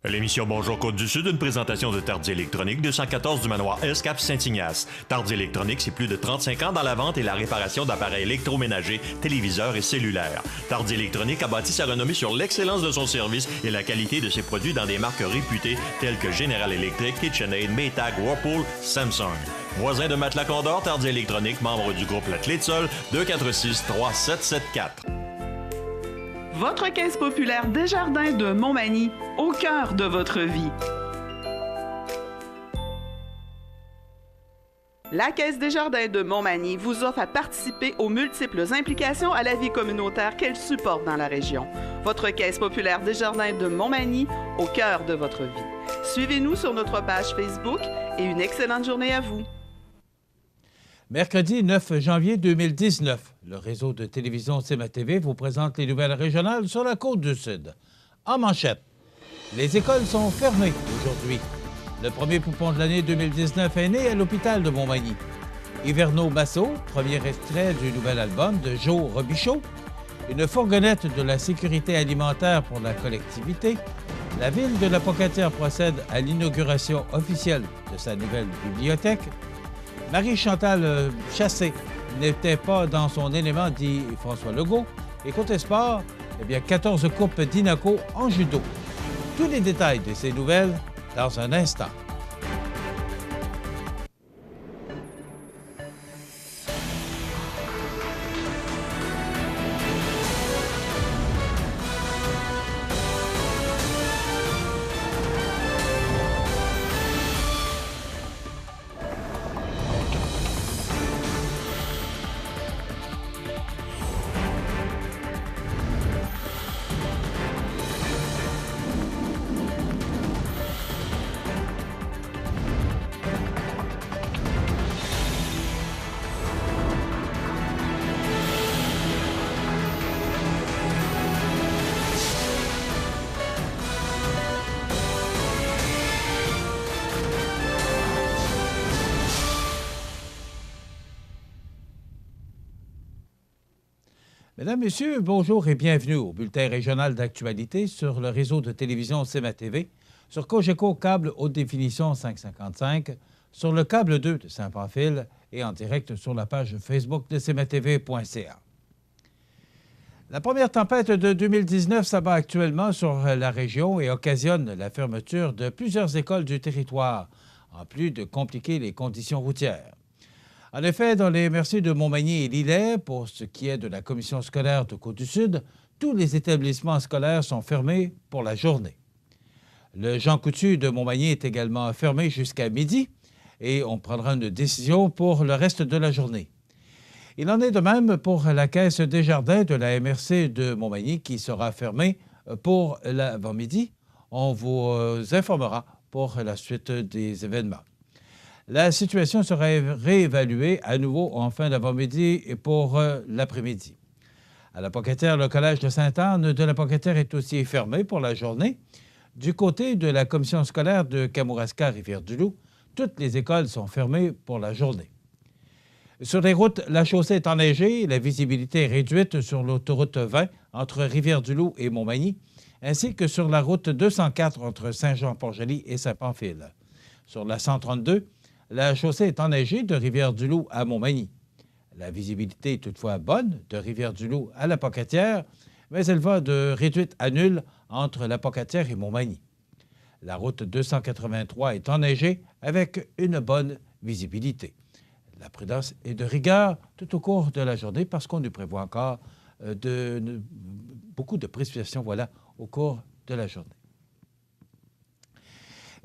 L'émission Bonjour Côte-du-Sud, une présentation de Tardy Électronique 214 du manoir Escap Saint-Ignace. Tardy Électronique, c'est plus de 35 ans dans la vente et la réparation d'appareils électroménagers, téléviseurs et cellulaires. Tardy Électronique a bâti sa renommée sur l'excellence de son service et la qualité de ses produits dans des marques réputées telles que General Electric, KitchenAid, Maytag, Whirlpool, Samsung. Voisin de Matelas Condor, Tardy Électronique, membre du groupe La Clé de Sol, 246-3774. Votre caisse populaire Desjardins de Montmagny, au cœur de votre vie. La Caisse Desjardins de Montmagny vous offre à participer aux multiples implications à la vie communautaire qu'elle supporte dans la région. Votre Caisse populaire Desjardins de Montmagny, au cœur de votre vie. Suivez-nous sur notre page Facebook et une excellente journée à vous. Mercredi 9 janvier 2019, le réseau de télévision CMA-TV vous présente les nouvelles régionales sur la Côte-du-Sud. En manchette, les écoles sont fermées aujourd'hui. Le premier poupon de l'année 2019 est né à l'hôpital de Montmagny. Hiverno Masso, premier extrait du nouvel album de Joe Robichaud. Une fourgonnette de la sécurité alimentaire pour la collectivité. La ville de la Pocatière procède à l'inauguration officielle de sa nouvelle bibliothèque. Marie-Chantal Chassé n'était pas dans son élément, dit François Legault. Et côté sport, 14 coupes d'Inaco en judo. Tous les détails de ces nouvelles dans un instant. Mesdames, Messieurs, bonjour et bienvenue au bulletin régional d'actualité sur le réseau de télévision CMA-TV, sur Cogeco câble haute définition 555, sur le câble 2 de Saint-Pamphile et en direct sur la page Facebook de cmatv.ca. La première tempête de 2019 s'abat actuellement sur la région et occasionne la fermeture de plusieurs écoles du territoire, en plus de compliquer les conditions routières. En effet, dans les MRC de Montmagny et Lillet, pour ce qui est de la commission scolaire de Côte-du-Sud, tous les établissements scolaires sont fermés pour la journée. Le Jean Coutu de Montmagny est également fermé jusqu'à midi et on prendra une décision pour le reste de la journée. Il en est de même pour la caisse Desjardins de la MRC de Montmagny qui sera fermée pour l'avant-midi. On vous informera pour la suite des événements. La situation sera réévaluée à nouveau en fin d'avant-midi et pour l'après-midi. À la Pocatière, le collège de Sainte-Anne de la Pocatière est aussi fermé pour la journée. Du côté de la commission scolaire de Kamouraska-Rivière-du-Loup, toutes les écoles sont fermées pour la journée. Sur les routes, la chaussée est enneigée, la visibilité est réduite sur l'autoroute 20 entre Rivière-du-Loup et Montmagny, ainsi que sur la route 204 entre Saint-Jean-Port-Joli et Saint-Pamphile. Sur la 132, la chaussée est enneigée de Rivière-du-Loup à Montmagny. La visibilité est toutefois bonne de Rivière-du-Loup à la Pocatière, mais elle va de réduite à nulle entre la Pocatière et Montmagny. La route 283 est enneigée avec une bonne visibilité. La prudence est de rigueur tout au cours de la journée parce qu'on nous prévoit encore beaucoup de précipitations au cours de la journée.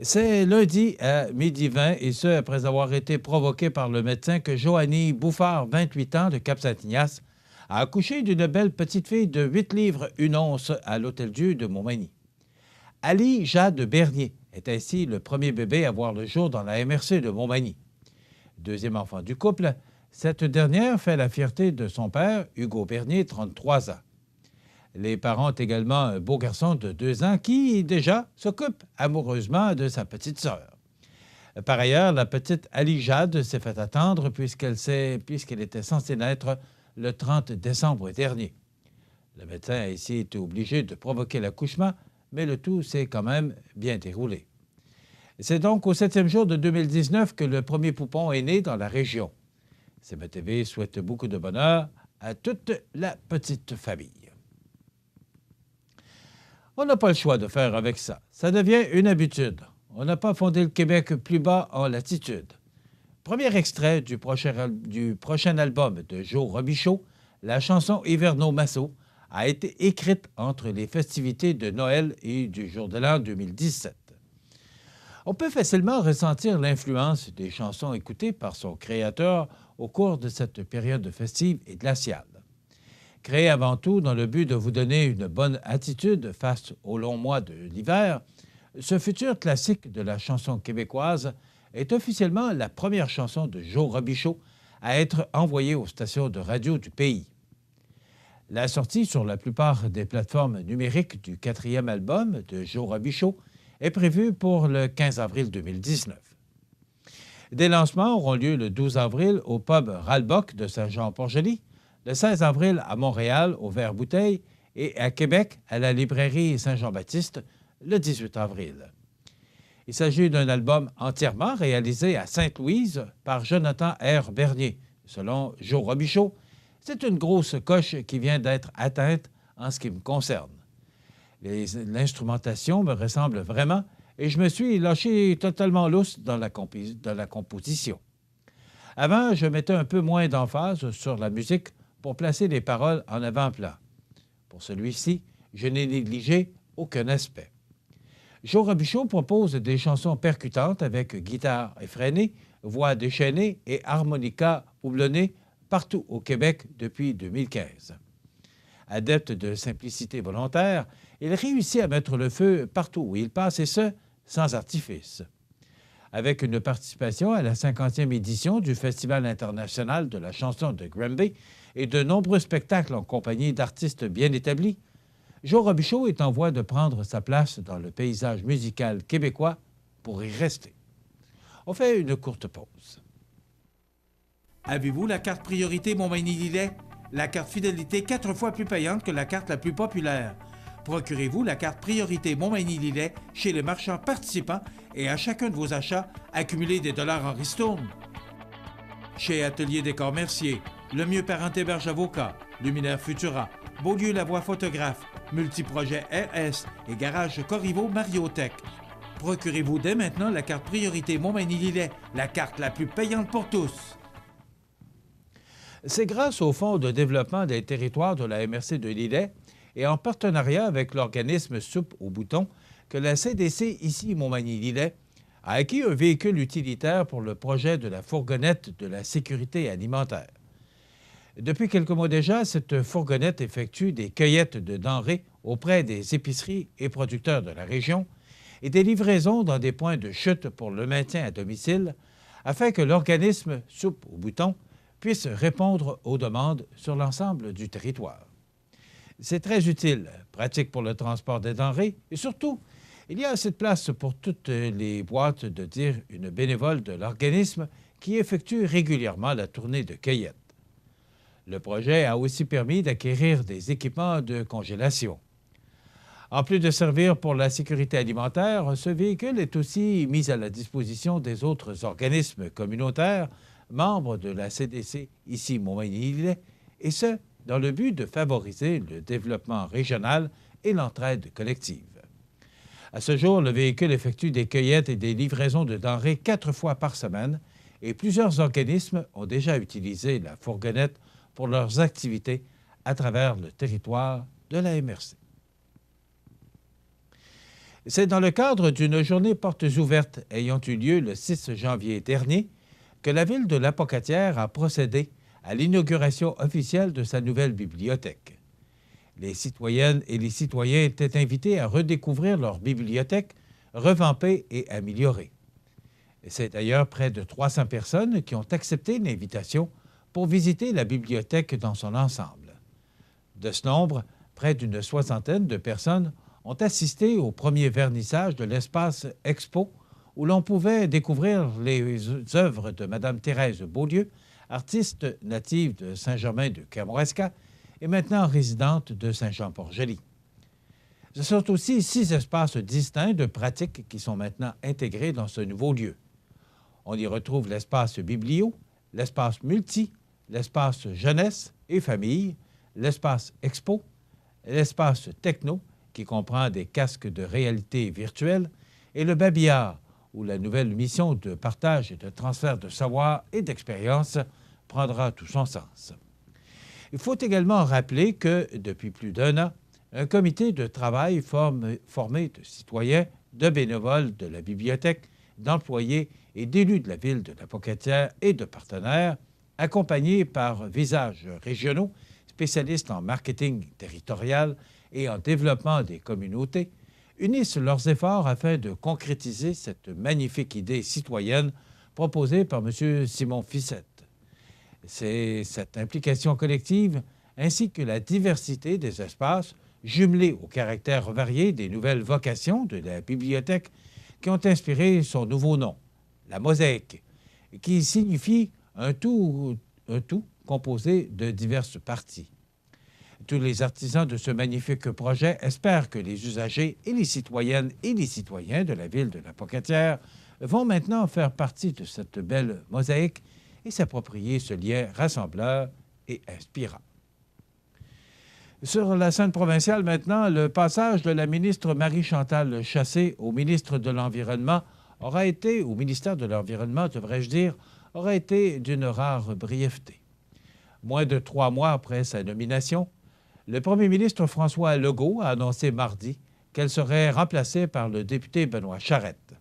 C'est lundi à 12h20, et ce, après avoir été provoqué par le médecin que Joanie Bouffard, 28 ans, de Cap-Saint-Ignace, a accouché d'une belle petite fille de 8 livres 1 once à l'Hôtel-Dieu de Montmagny. Ali Jade Bernier est ainsi le premier bébé à voir le jour dans la MRC de Montmagny. Deuxième enfant du couple, cette dernière fait la fierté de son père, Hugo Bernier, 33 ans. Les parents ont également un beau garçon de 2 ans qui, déjà, s'occupe amoureusement de sa petite sœur. Par ailleurs, la petite Ali Jade s'est fait attendre puisqu'elle était censée naître le 30 décembre dernier. Le médecin a ici été obligé de provoquer l'accouchement, mais le tout s'est quand même bien déroulé. C'est donc au 7e jour de 2019 que le premier poupon est né dans la région. CMA-TV souhaite beaucoup de bonheur à toute la petite famille. On n'a pas le choix de faire avec ça. Ça devient une habitude. On n'a pas fondé le Québec plus bas en latitude. Premier extrait du prochain album de Joe Robichaud, la chanson Hiverno-Masso a été écrite entre les festivités de Noël et du Jour de l'An 2017. On peut facilement ressentir l'influence des chansons écoutées par son créateur au cours de cette période festive et glaciale. Créé avant tout dans le but de vous donner une bonne attitude face aux longs mois de l'hiver, ce futur classique de la chanson québécoise est officiellement la première chanson de Joe Robichaud à être envoyée aux stations de radio du pays. La sortie sur la plupart des plateformes numériques du 4e album de Joe Robichaud est prévue pour le 15 avril 2019. Des lancements auront lieu le 12 avril au pub Ralbock de Saint-Jean-Port-Joli, le 16 avril à Montréal au Vert-Bouteille et à Québec à la librairie Saint-Jean-Baptiste le 18 avril. Il s'agit d'un album entièrement réalisé à Sainte-Louise par Jonathan R. Bernier. Selon Joe Robichaud, c'est une grosse coche qui vient d'être atteinte en ce qui me concerne. L'instrumentation me ressemble vraiment et je me suis lâché totalement lousse dans la composition. Avant, je mettais un peu moins d'emphase sur la musique pour placer les paroles en avant-plan. Pour celui-ci, je n'ai négligé aucun aspect. Joe Robichaud propose des chansons percutantes avec guitare effrénée, voix déchaînée et harmonica houblonnée partout au Québec depuis 2015. Adepte de simplicité volontaire, il réussit à mettre le feu partout où il passe, et ce, sans artifice. Avec une participation à la 50e édition du Festival international de la chanson de Granby et de nombreux spectacles en compagnie d'artistes bien établis, Joe Robichaud est en voie de prendre sa place dans le paysage musical québécois pour y rester. On fait une courte pause. Avez-vous la carte priorité Montmagny-Lillet? La carte fidélité 4 fois plus payante que la carte la plus populaire. Procurez-vous la carte priorité Montmagny-Lillet chez les marchands participants et à chacun de vos achats, accumulez des dollars en ristourne. Chez Atelier Décor Mercier, Le Mieux Parenté Berge Avocat, Luminaire Futura, Beaulieu Lavoie Photographe, Multiprojet RS et Garage Corriveau Mariotech. Procurez-vous dès maintenant la carte priorité Montmagny-Lillet, la carte la plus payante pour tous. C'est grâce au Fonds de développement des territoires de la MRC de Lillet et en partenariat avec l'organisme Soupe aux boutons que la CDC ici Montmagny-Lillet a acquis un véhicule utilitaire pour le projet de la fourgonnette de la sécurité alimentaire. Depuis quelques mois déjà, cette fourgonnette effectue des cueillettes de denrées auprès des épiceries et producteurs de la région et des livraisons dans des points de chute pour le maintien à domicile afin que l'organisme Soupe aux boutons puisse répondre aux demandes sur l'ensemble du territoire. C'est très utile, pratique pour le transport des denrées et surtout, il y a assez de place pour toutes les boîtes de dire une bénévole de l'organisme qui effectue régulièrement la tournée de cueillette. Le projet a aussi permis d'acquérir des équipements de congélation. En plus de servir pour la sécurité alimentaire, ce véhicule est aussi mis à la disposition des autres organismes communautaires membres de la CDC ici Montmagny-Lillet, et ce, dans le but de favoriser le développement régional et l'entraide collective. À ce jour, le véhicule effectue des cueillettes et des livraisons de denrées 4 fois par semaine et plusieurs organismes ont déjà utilisé la fourgonnette pour leurs activités à travers le territoire de la MRC. C'est dans le cadre d'une journée portes ouvertes ayant eu lieu le 6 janvier dernier que la ville de l'Apocatière a procédé à l'inauguration officielle de sa nouvelle bibliothèque. Les citoyennes et les citoyens étaient invités à redécouvrir leur bibliothèque, revampée et améliorée. C'est d'ailleurs près de 300 personnes qui ont accepté l'invitation pour visiter la bibliothèque dans son ensemble. De ce nombre, près d'une soixantaine de personnes ont assisté au premier vernissage de l'espace Expo, où l'on pouvait découvrir les œuvres de Mme Thérèse Beaulieu, artiste native de Saint-Germain-de-Kamouraska et maintenant résidente de Saint-Jean-Port-Joli. Ce sont aussi 6 espaces distincts de pratiques qui sont maintenant intégrés dans ce nouveau lieu. On y retrouve l'espace biblio, l'espace multi, l'espace jeunesse et famille, l'espace expo, l'espace techno, qui comprend des casques de réalité virtuelle, et le babillard, où la nouvelle mission de partage et de transfert de savoir et d'expérience prendra tout son sens. Il faut également rappeler que, depuis plus d'1 an, un comité de travail formé de citoyens, de bénévoles de la bibliothèque, d'employés et d'élus de la ville de la Pocatière et de partenaires, accompagnés par visages régionaux, spécialistes en marketing territorial et en développement des communautés, unissent leurs efforts afin de concrétiser cette magnifique idée citoyenne proposée par M. Simon Fissette. C'est cette implication collective ainsi que la diversité des espaces, jumelée au caractère varié des nouvelles vocations de la bibliothèque, qui ont inspiré son nouveau nom, la mosaïque, qui signifie un tout composé de diverses parties. Tous les artisans de ce magnifique projet espèrent que les usagers et les citoyennes et les citoyens de la ville de la Pocatière vont maintenant faire partie de cette belle mosaïque et s'approprier ce lien rassembleur et inspirant. Sur la scène provinciale maintenant, le passage de la ministre Marie-Chantal Chassé au ministre de l'Environnement au ministère de l'Environnement, devrais-je dire, aura été d'une rare brièveté. Moins de 3 mois après sa nomination, le premier ministre François Legault a annoncé mardi qu'elle serait remplacée par le député Benoît Charette.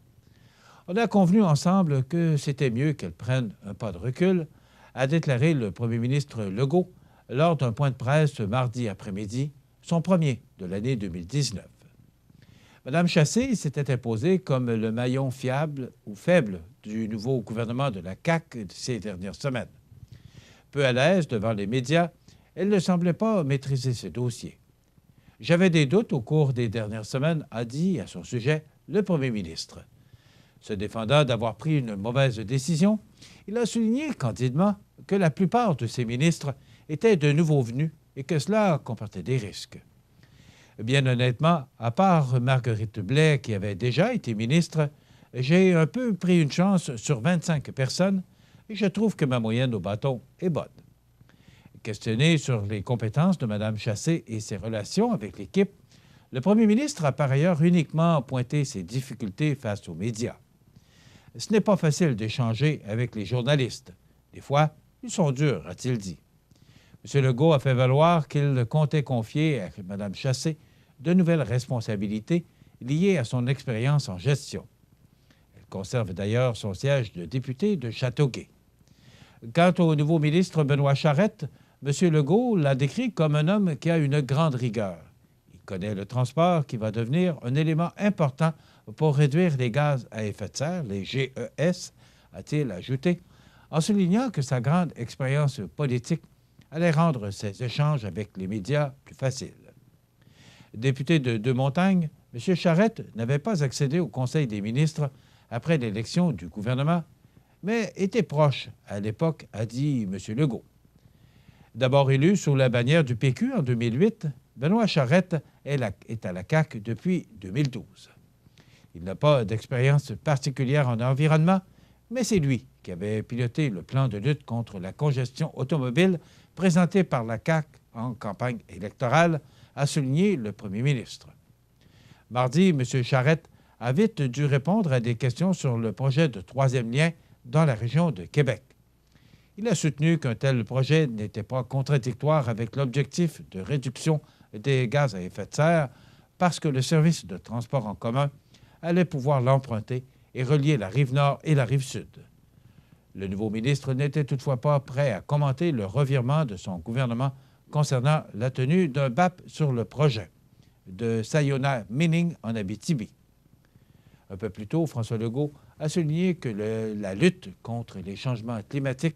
On a convenu ensemble que c'était mieux qu'elle prenne un pas de recul, a déclaré le premier ministre Legault lors d'un point de presse mardi après-midi, son premier de l'année 2019. Mme Chassé s'était imposée comme le maillon fiable ou faible du nouveau gouvernement de la CAQ ces dernières semaines. Peu à l'aise devant les médias, elle ne semblait pas maîtriser ses dossiers. « J'avais des doutes au cours des dernières semaines », a dit à son sujet le premier ministre. Se défendant d'avoir pris une mauvaise décision, il a souligné candidement que la plupart de ses ministres étaient de nouveaux venus et que cela comportait des risques. Bien honnêtement, à part Marguerite Blais, qui avait déjà été ministre, j'ai un peu pris une chance sur 25 personnes et je trouve que ma moyenne au bâton est bonne. Questionné sur les compétences de Mme Chassé et ses relations avec l'équipe, le premier ministre a par ailleurs uniquement pointé ses difficultés face aux médias. Ce n'est pas facile d'échanger avec les journalistes. Des fois, ils sont durs, a-t-il dit. M. Legault a fait valoir qu'il comptait confier à Mme Chassé de nouvelles responsabilités liées à son expérience en gestion. Elle conserve d'ailleurs son siège de député de Châteauguay. Quant au nouveau ministre Benoît Charette, M. Legault l'a décrit comme un homme qui a une grande rigueur. Il connaît le transport qui va devenir un élément important pour réduire les gaz à effet de serre, les GES, a-t-il ajouté, en soulignant que sa grande expérience politique allait rendre ses échanges avec les médias plus faciles. Député de Deux-Montagnes, M. Charette n'avait pas accédé au Conseil des ministres après l'élection du gouvernement, mais était proche à l'époque, a dit M. Legault. D'abord élu sous la bannière du PQ en 2008, Benoît Charette est à la CAQ depuis 2012. Il n'a pas d'expérience particulière en environnement, mais c'est lui qui avait piloté le plan de lutte contre la congestion automobile présenté par la CAQ en campagne électorale, a souligné le premier ministre. Mardi, M. Charette a vite dû répondre à des questions sur le projet de 3e lien dans la région de Québec. Il a soutenu qu'un tel projet n'était pas contradictoire avec l'objectif de réduction des gaz à effet de serre parce que le service de transport en commun allait pouvoir l'emprunter et relier la rive nord et la rive sud. Le nouveau ministre n'était toutefois pas prêt à commenter le revirement de son gouvernement concernant la tenue d'un BAP sur le projet de Sayona-Mining en Abitibi. Un peu plus tôt, François Legault a souligné que la lutte contre les changements climatiques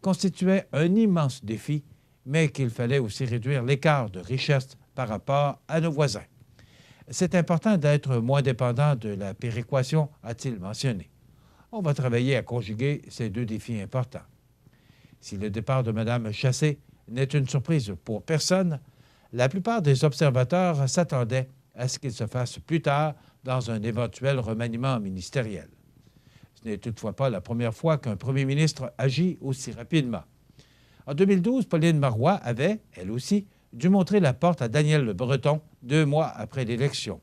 constituait un immense défi, mais qu'il fallait aussi réduire l'écart de richesse par rapport à nos voisins. C'est important d'être moins dépendant de la péréquation, a-t-il mentionné. On va travailler à conjuguer ces deux défis importants. Si le départ de Mme Chassé n'est une surprise pour personne, la plupart des observateurs s'attendaient à ce qu'il se fasse plus tard dans un éventuel remaniement ministériel. Ce n'est toutefois pas la première fois qu'un premier ministre agit aussi rapidement. En 2012, Pauline Marois avait, elle aussi, dû montrer la porte à Daniel Breton 2 mois après l'élection.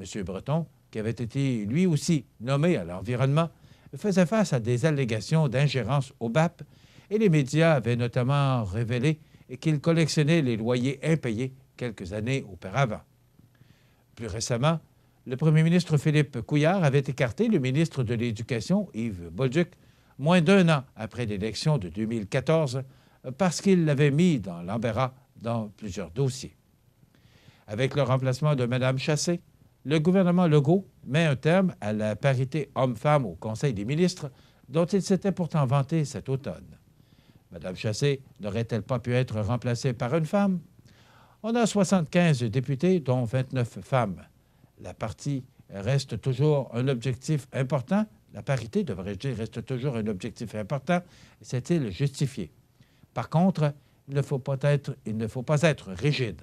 M. Breton, qui avait été lui aussi nommé à l'environnement, faisait face à des allégations d'ingérence au BAP et les médias avaient notamment révélé qu'il collectionnait les loyers impayés quelques années auparavant. Plus récemment, le premier ministre Philippe Couillard avait écarté le ministre de l'Éducation, Yves Bolduc, moins d'1 an après l'élection de 2014, parce qu'il l'avait mis dans l'embarras dans plusieurs dossiers. Avec le remplacement de Mme Chassé, le gouvernement Legault met un terme à la parité homme-femme au Conseil des ministres, dont il s'était pourtant vanté cet automne. Mme Chassé n'aurait-elle pas pu être remplacée par une femme? On a 75 députés, dont 29 femmes. La parité reste toujours un objectif important. La parité, devrais-je dire, reste toujours un objectif important, s'est-il justifié. Par contre, il ne faut pas être rigide.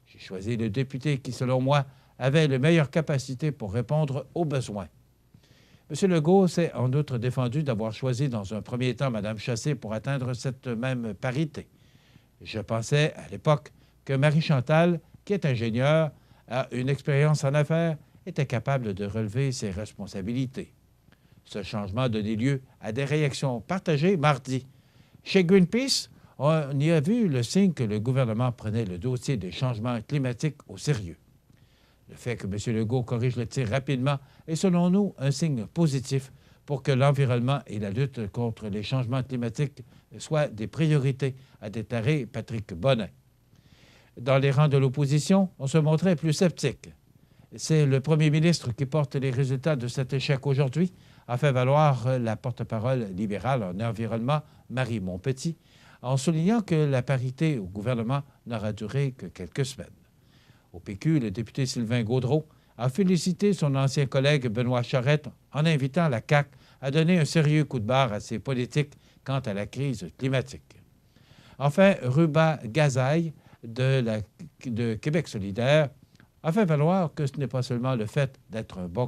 J'ai choisi le député qui, selon moi, avait les meilleures capacités pour répondre aux besoins. M. Legault s'est en outre défendu d'avoir choisi dans un premier temps Mme Chassé pour atteindre cette même parité. Je pensais à l'époque que Marie-Chantal, qui est ingénieure, a une expérience en affaires, était capable de relever ses responsabilités. Ce changement a donné lieu à des réactions partagées mardi. Chez Greenpeace, on y a vu le signe que le gouvernement prenait le dossier des changements climatiques au sérieux. Le fait que M. Legault corrige le tir rapidement est, selon nous, un signe positif pour que l'environnement et la lutte contre les changements climatiques soient des priorités, a déclaré Patrick Bonnin. Dans les rangs de l'opposition, on se montrait plus sceptique. C'est le premier ministre qui porte les résultats de cet échec aujourd'hui, a fait valoir la porte-parole libérale en environnement, Marie Montpetit, en soulignant que la parité au gouvernement n'aura duré que quelques semaines. Au PQ, le député Sylvain Gaudreault a félicité son ancien collègue Benoît Charette en invitant la CAQ à donner un sérieux coup de barre à ses politiques quant à la crise climatique. Enfin, Ruba Gazaï de Québec solidaire a fait valoir que ce n'est pas seulement le fait d'être un bon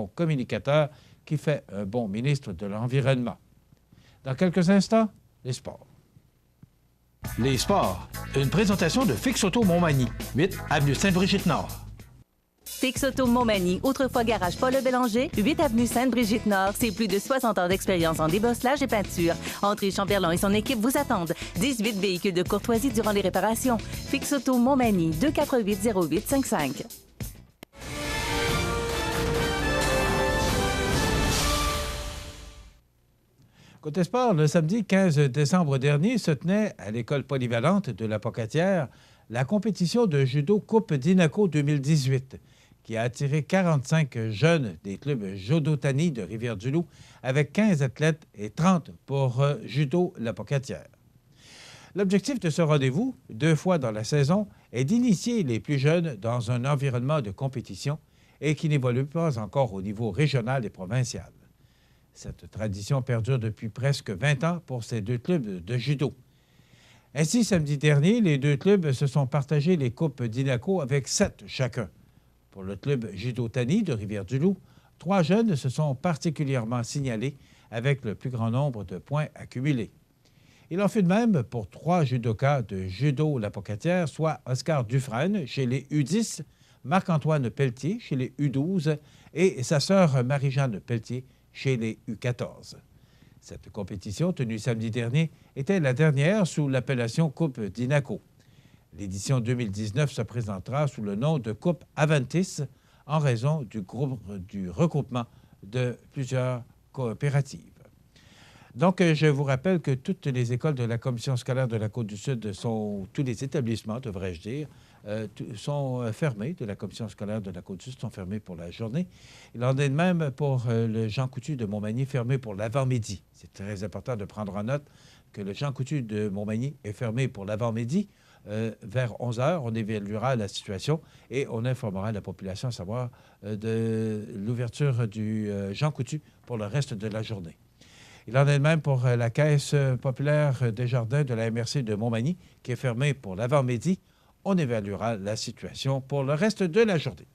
communicateur qui fait un bon ministre de l'Environnement. Dans quelques instants, les sports. Les sports. Une présentation de Fix Auto Montmagny, 8 avenue Sainte-Brigitte-Nord. Fix Auto Montmagny, autrefois garage Paul-le-Bélanger, 8 avenue Sainte-Brigitte-Nord. C'est plus de 60 ans d'expérience en débosselage et peinture. André Chamberlain et son équipe vous attendent. 18 véhicules de courtoisie durant les réparations. Fix Auto Montmagny, 248-0855. Côté sport, le samedi 15 décembre dernier se tenait à l'école polyvalente de la Pocatière la compétition de judo Coupe d'Inaco 2018, qui a attiré 45 jeunes des clubs Judo Tani de Rivière-du-Loup, avec 15 athlètes et 30 pour Judo La Pocatière. L'objectif de ce rendez-vous, 2 fois dans la saison, est d'initier les plus jeunes dans un environnement de compétition et qui n'évolue pas encore au niveau régional et provincial. Cette tradition perdure depuis presque 20 ans pour ces 2 clubs de judo. Ainsi, samedi dernier, les 2 clubs se sont partagés les coupes d'Inaco avec 7 chacun. Pour le club Judo Tani de Rivière-du-Loup, 3 jeunes se sont particulièrement signalés avec le plus grand nombre de points accumulés. Il en fut de même pour 3 judokas de Judo La Pocatière, soit Oscar Dufresne chez les U10, Marc-Antoine Pelletier chez les U12 et sa sœur Marie-Jeanne Pelletier chez les U14. Cette compétition, tenue samedi dernier, était la dernière sous l'appellation Coupe d'Inaco. L'édition 2019 se présentera sous le nom de Coupe Aventis en raison du regroupement de plusieurs coopératives. Donc, je vous rappelle que toutes les écoles de la Commission scolaire de la Côte-du-Sud tous les établissements, devrais-je dire, sont fermés de la Commission scolaire de la Côte-du-Sud, sont fermés pour la journée. Il en est de même pour le Jean Coutu de Montmagny, fermé pour l'avant-midi. C'est très important de prendre en note que le Jean Coutu de Montmagny est fermé pour l'avant-midi. Vers 11 h, on évaluera la situation et on informera la population à savoir de l'ouverture du Jean Coutu pour le reste de la journée. Il en est de même pour la Caisse populaire des jardins de la MRC de Montmagny, qui est fermée pour l'avant-midi, on évaluera la situation pour le reste de la journée.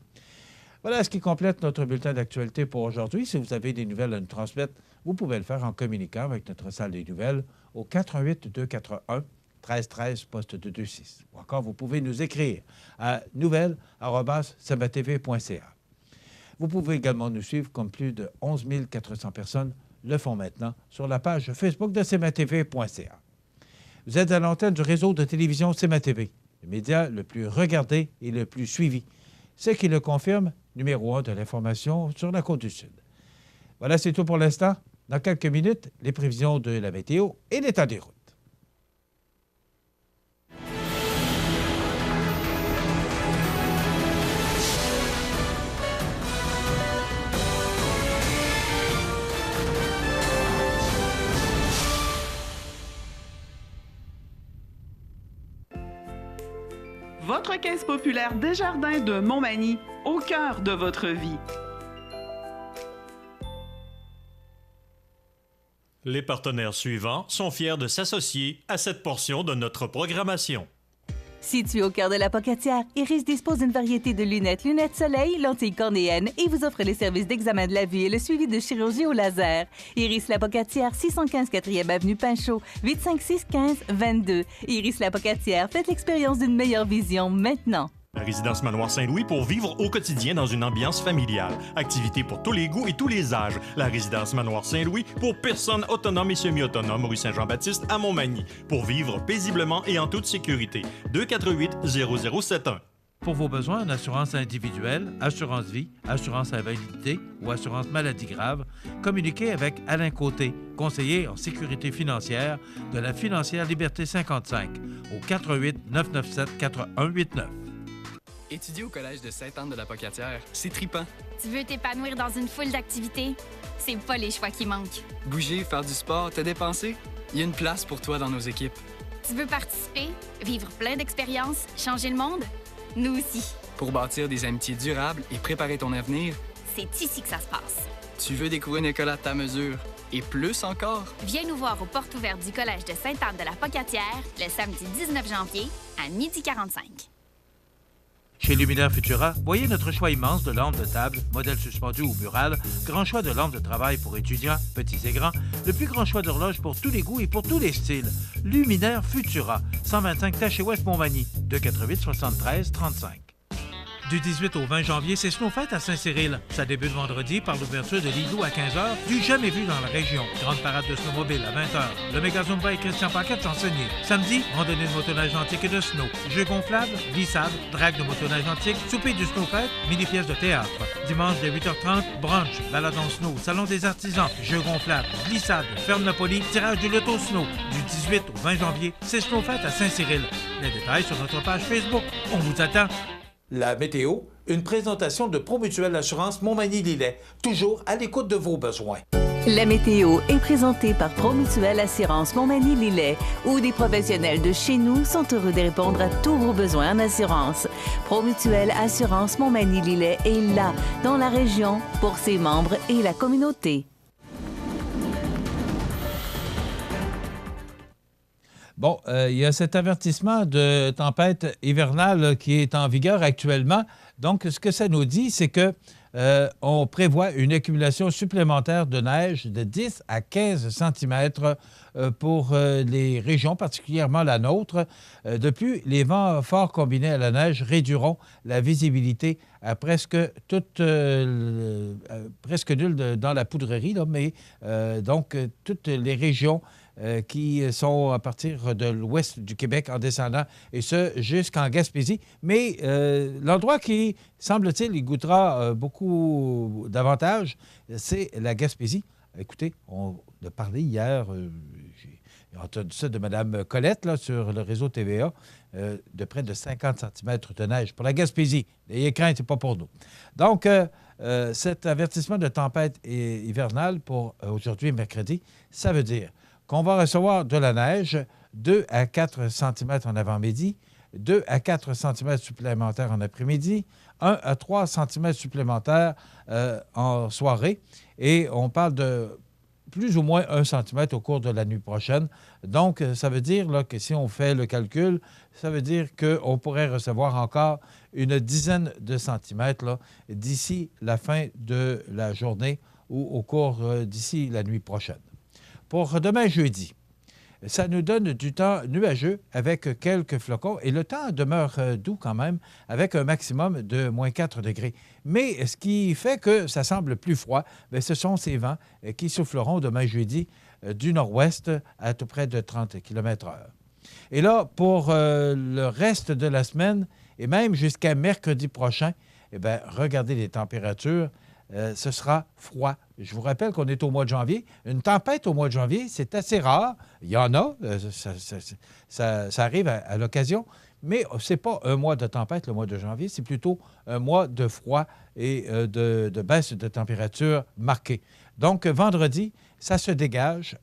Voilà ce qui complète notre bulletin d'actualité pour aujourd'hui. Si vous avez des nouvelles à nous transmettre, vous pouvez le faire en communiquant avec notre salle des nouvelles au 418-241-1313, poste 226. Ou encore, vous pouvez nous écrire à nouvelles@cmatv.ca. Vous pouvez également nous suivre comme plus de 11 400 personnes le font maintenant sur la page Facebook de cmatv.ca. Vous êtes à l'antenne du réseau de télévision CMA-TV, le média le plus regardé et le plus suivi. Ce qui le confirme, numéro 1 de l'information sur la Côte-du-Sud. Voilà, c'est tout pour l'instant. Dans quelques minutes, les prévisions de la météo et l'état des routes. Votre caisse populaire Desjardins de Montmagny, au cœur de votre vie. Les partenaires suivants sont fiers de s'associer à cette portion de notre programmation. Situé au cœur de la Pocatière, Iris dispose d'une variété de lunettes soleil, lentilles cornéennes et vous offre les services d'examen de la vue et le suivi de chirurgie au laser. Iris la Pocatière, 615 4e avenue Pinchot, 856-15-22. Iris la Pocatière, faites l'expérience d'une meilleure vision maintenant. La résidence Manoir Saint-Louis pour vivre au quotidien dans une ambiance familiale. Activités pour tous les goûts et tous les âges. La résidence Manoir Saint-Louis pour personnes autonomes et semi-autonomes, rue Saint-Jean-Baptiste à Montmagny. Pour vivre paisiblement et en toute sécurité. 248-0071. Pour vos besoins en assurance individuelle, assurance vie, assurance invalidité ou assurance maladie grave, communiquez avec Alain Côté, conseiller en sécurité financière de la Financière Liberté 55 au 418-997-4189. Étudier au Collège de Sainte-Anne-de-la-Pocatière, c'est tripant. Tu veux t'épanouir dans une foule d'activités? C'est pas les choix qui manquent. Bouger, faire du sport, te dépenser, il y a une place pour toi dans nos équipes. Tu veux participer, vivre plein d'expériences, changer le monde? Nous aussi. Pour bâtir des amitiés durables et préparer ton avenir, C'est ici que ça se passe. tu veux découvrir une école à ta mesure et plus encore? Viens nous voir aux portes ouvertes du Collège de Sainte-Anne-de-la-Pocatière le samedi 19 janvier à 12h45. Chez Luminaire Futura, voyez notre choix immense de lampes de table, modèles suspendus ou murales, grand choix de lampes de travail pour étudiants, petits et grands, le plus grand choix d'horloges pour tous les goûts et pour tous les styles. Luminaire Futura, 125 Taché Ouest Montmagny, 248-73-35. Du 18 au 20 janvier, c'est Snowfête à Saint-Cyril. Ça débute vendredi par l'ouverture de l'igloo à 15h, du jamais vu dans la région. Grande parade de snowmobile à 20h. Le méga Zumba et Christian Paquette chansonnier. Samedi, randonnée de motoneige antique et de snow. Jeux gonflables, glissades, drague de motoneige antique, souper du Snowfête, mini-pièce de théâtre. Dimanche dès 8h30, brunch, balade en snow, salon des artisans, jeux gonflables, glissades, ferme Napoli, tirage du loto snow. Du 18 au 20 janvier, c'est Snowfête à Saint-Cyril. Les détails sur notre page Facebook. On vous attend. La météo, une présentation de Promutuelle Assurance Montmagny-Lillet, toujours à l'écoute de vos besoins. La météo est présentée par Promutuelle Assurance Montmagny-Lillet, où des professionnels de chez nous sont heureux de répondre à tous vos besoins en assurance. Promutuelle Assurance Montmagny-Lillet est là, dans la région, pour ses membres et la communauté. Bon, il y a cet avertissement de tempête hivernale qui est en vigueur actuellement. Donc, ce que ça nous dit, c'est que on prévoit une accumulation supplémentaire de neige de 10 à 15 cm pour les régions, particulièrement la nôtre. De plus, les vents forts combinés à la neige réduiront la visibilité à presque nulle dans la poudrerie, là, mais donc toutes les régions qui sont à partir de l'ouest du Québec en descendant, et ce, jusqu'en Gaspésie. Mais l'endroit qui, semble-t-il, y goûtera beaucoup davantage, c'est la Gaspésie. Écoutez, on a parlé hier, j'ai entendu ça de Mme Colette là, sur le réseau TVA, de près de 50 cm de neige pour la Gaspésie. N'ayez crainte, ce n'est pas pour nous. Donc, cet avertissement de tempête hivernale pour aujourd'hui, mercredi, ça veut dire qu'on va recevoir de la neige, 2 à 4 cm en avant-midi, 2 à 4 cm supplémentaires en après-midi, 1 à 3 cm supplémentaires en soirée. Et on parle de plus ou moins 1 cm au cours de la nuit prochaine. Donc, ça veut dire là, que si on fait le calcul, ça veut dire qu'on pourrait recevoir encore une dizaine de centimètres là, d'ici la fin de la journée ou au cours d'ici la nuit prochaine. Pour demain jeudi, ça nous donne du temps nuageux avec quelques flocons et le temps demeure doux quand même avec un maximum de moins 4 degrés. Mais ce qui fait que ça semble plus froid, bien, ce sont ces vents qui souffleront demain jeudi du nord-ouest à tout près de 30 km/h. Et là, pour le reste de la semaine et même jusqu'à mercredi prochain, eh bien, regardez les températures. Ce sera froid. Je vous rappelle qu'on est au mois de janvier. Une tempête au mois de janvier, c'est assez rare. Il y en a, ça arrive à l'occasion, mais ce n'est pas un mois de tempête, le mois de janvier, c'est plutôt un mois de froid et de baisse de température marquée. Donc, vendredi, ça se dégage.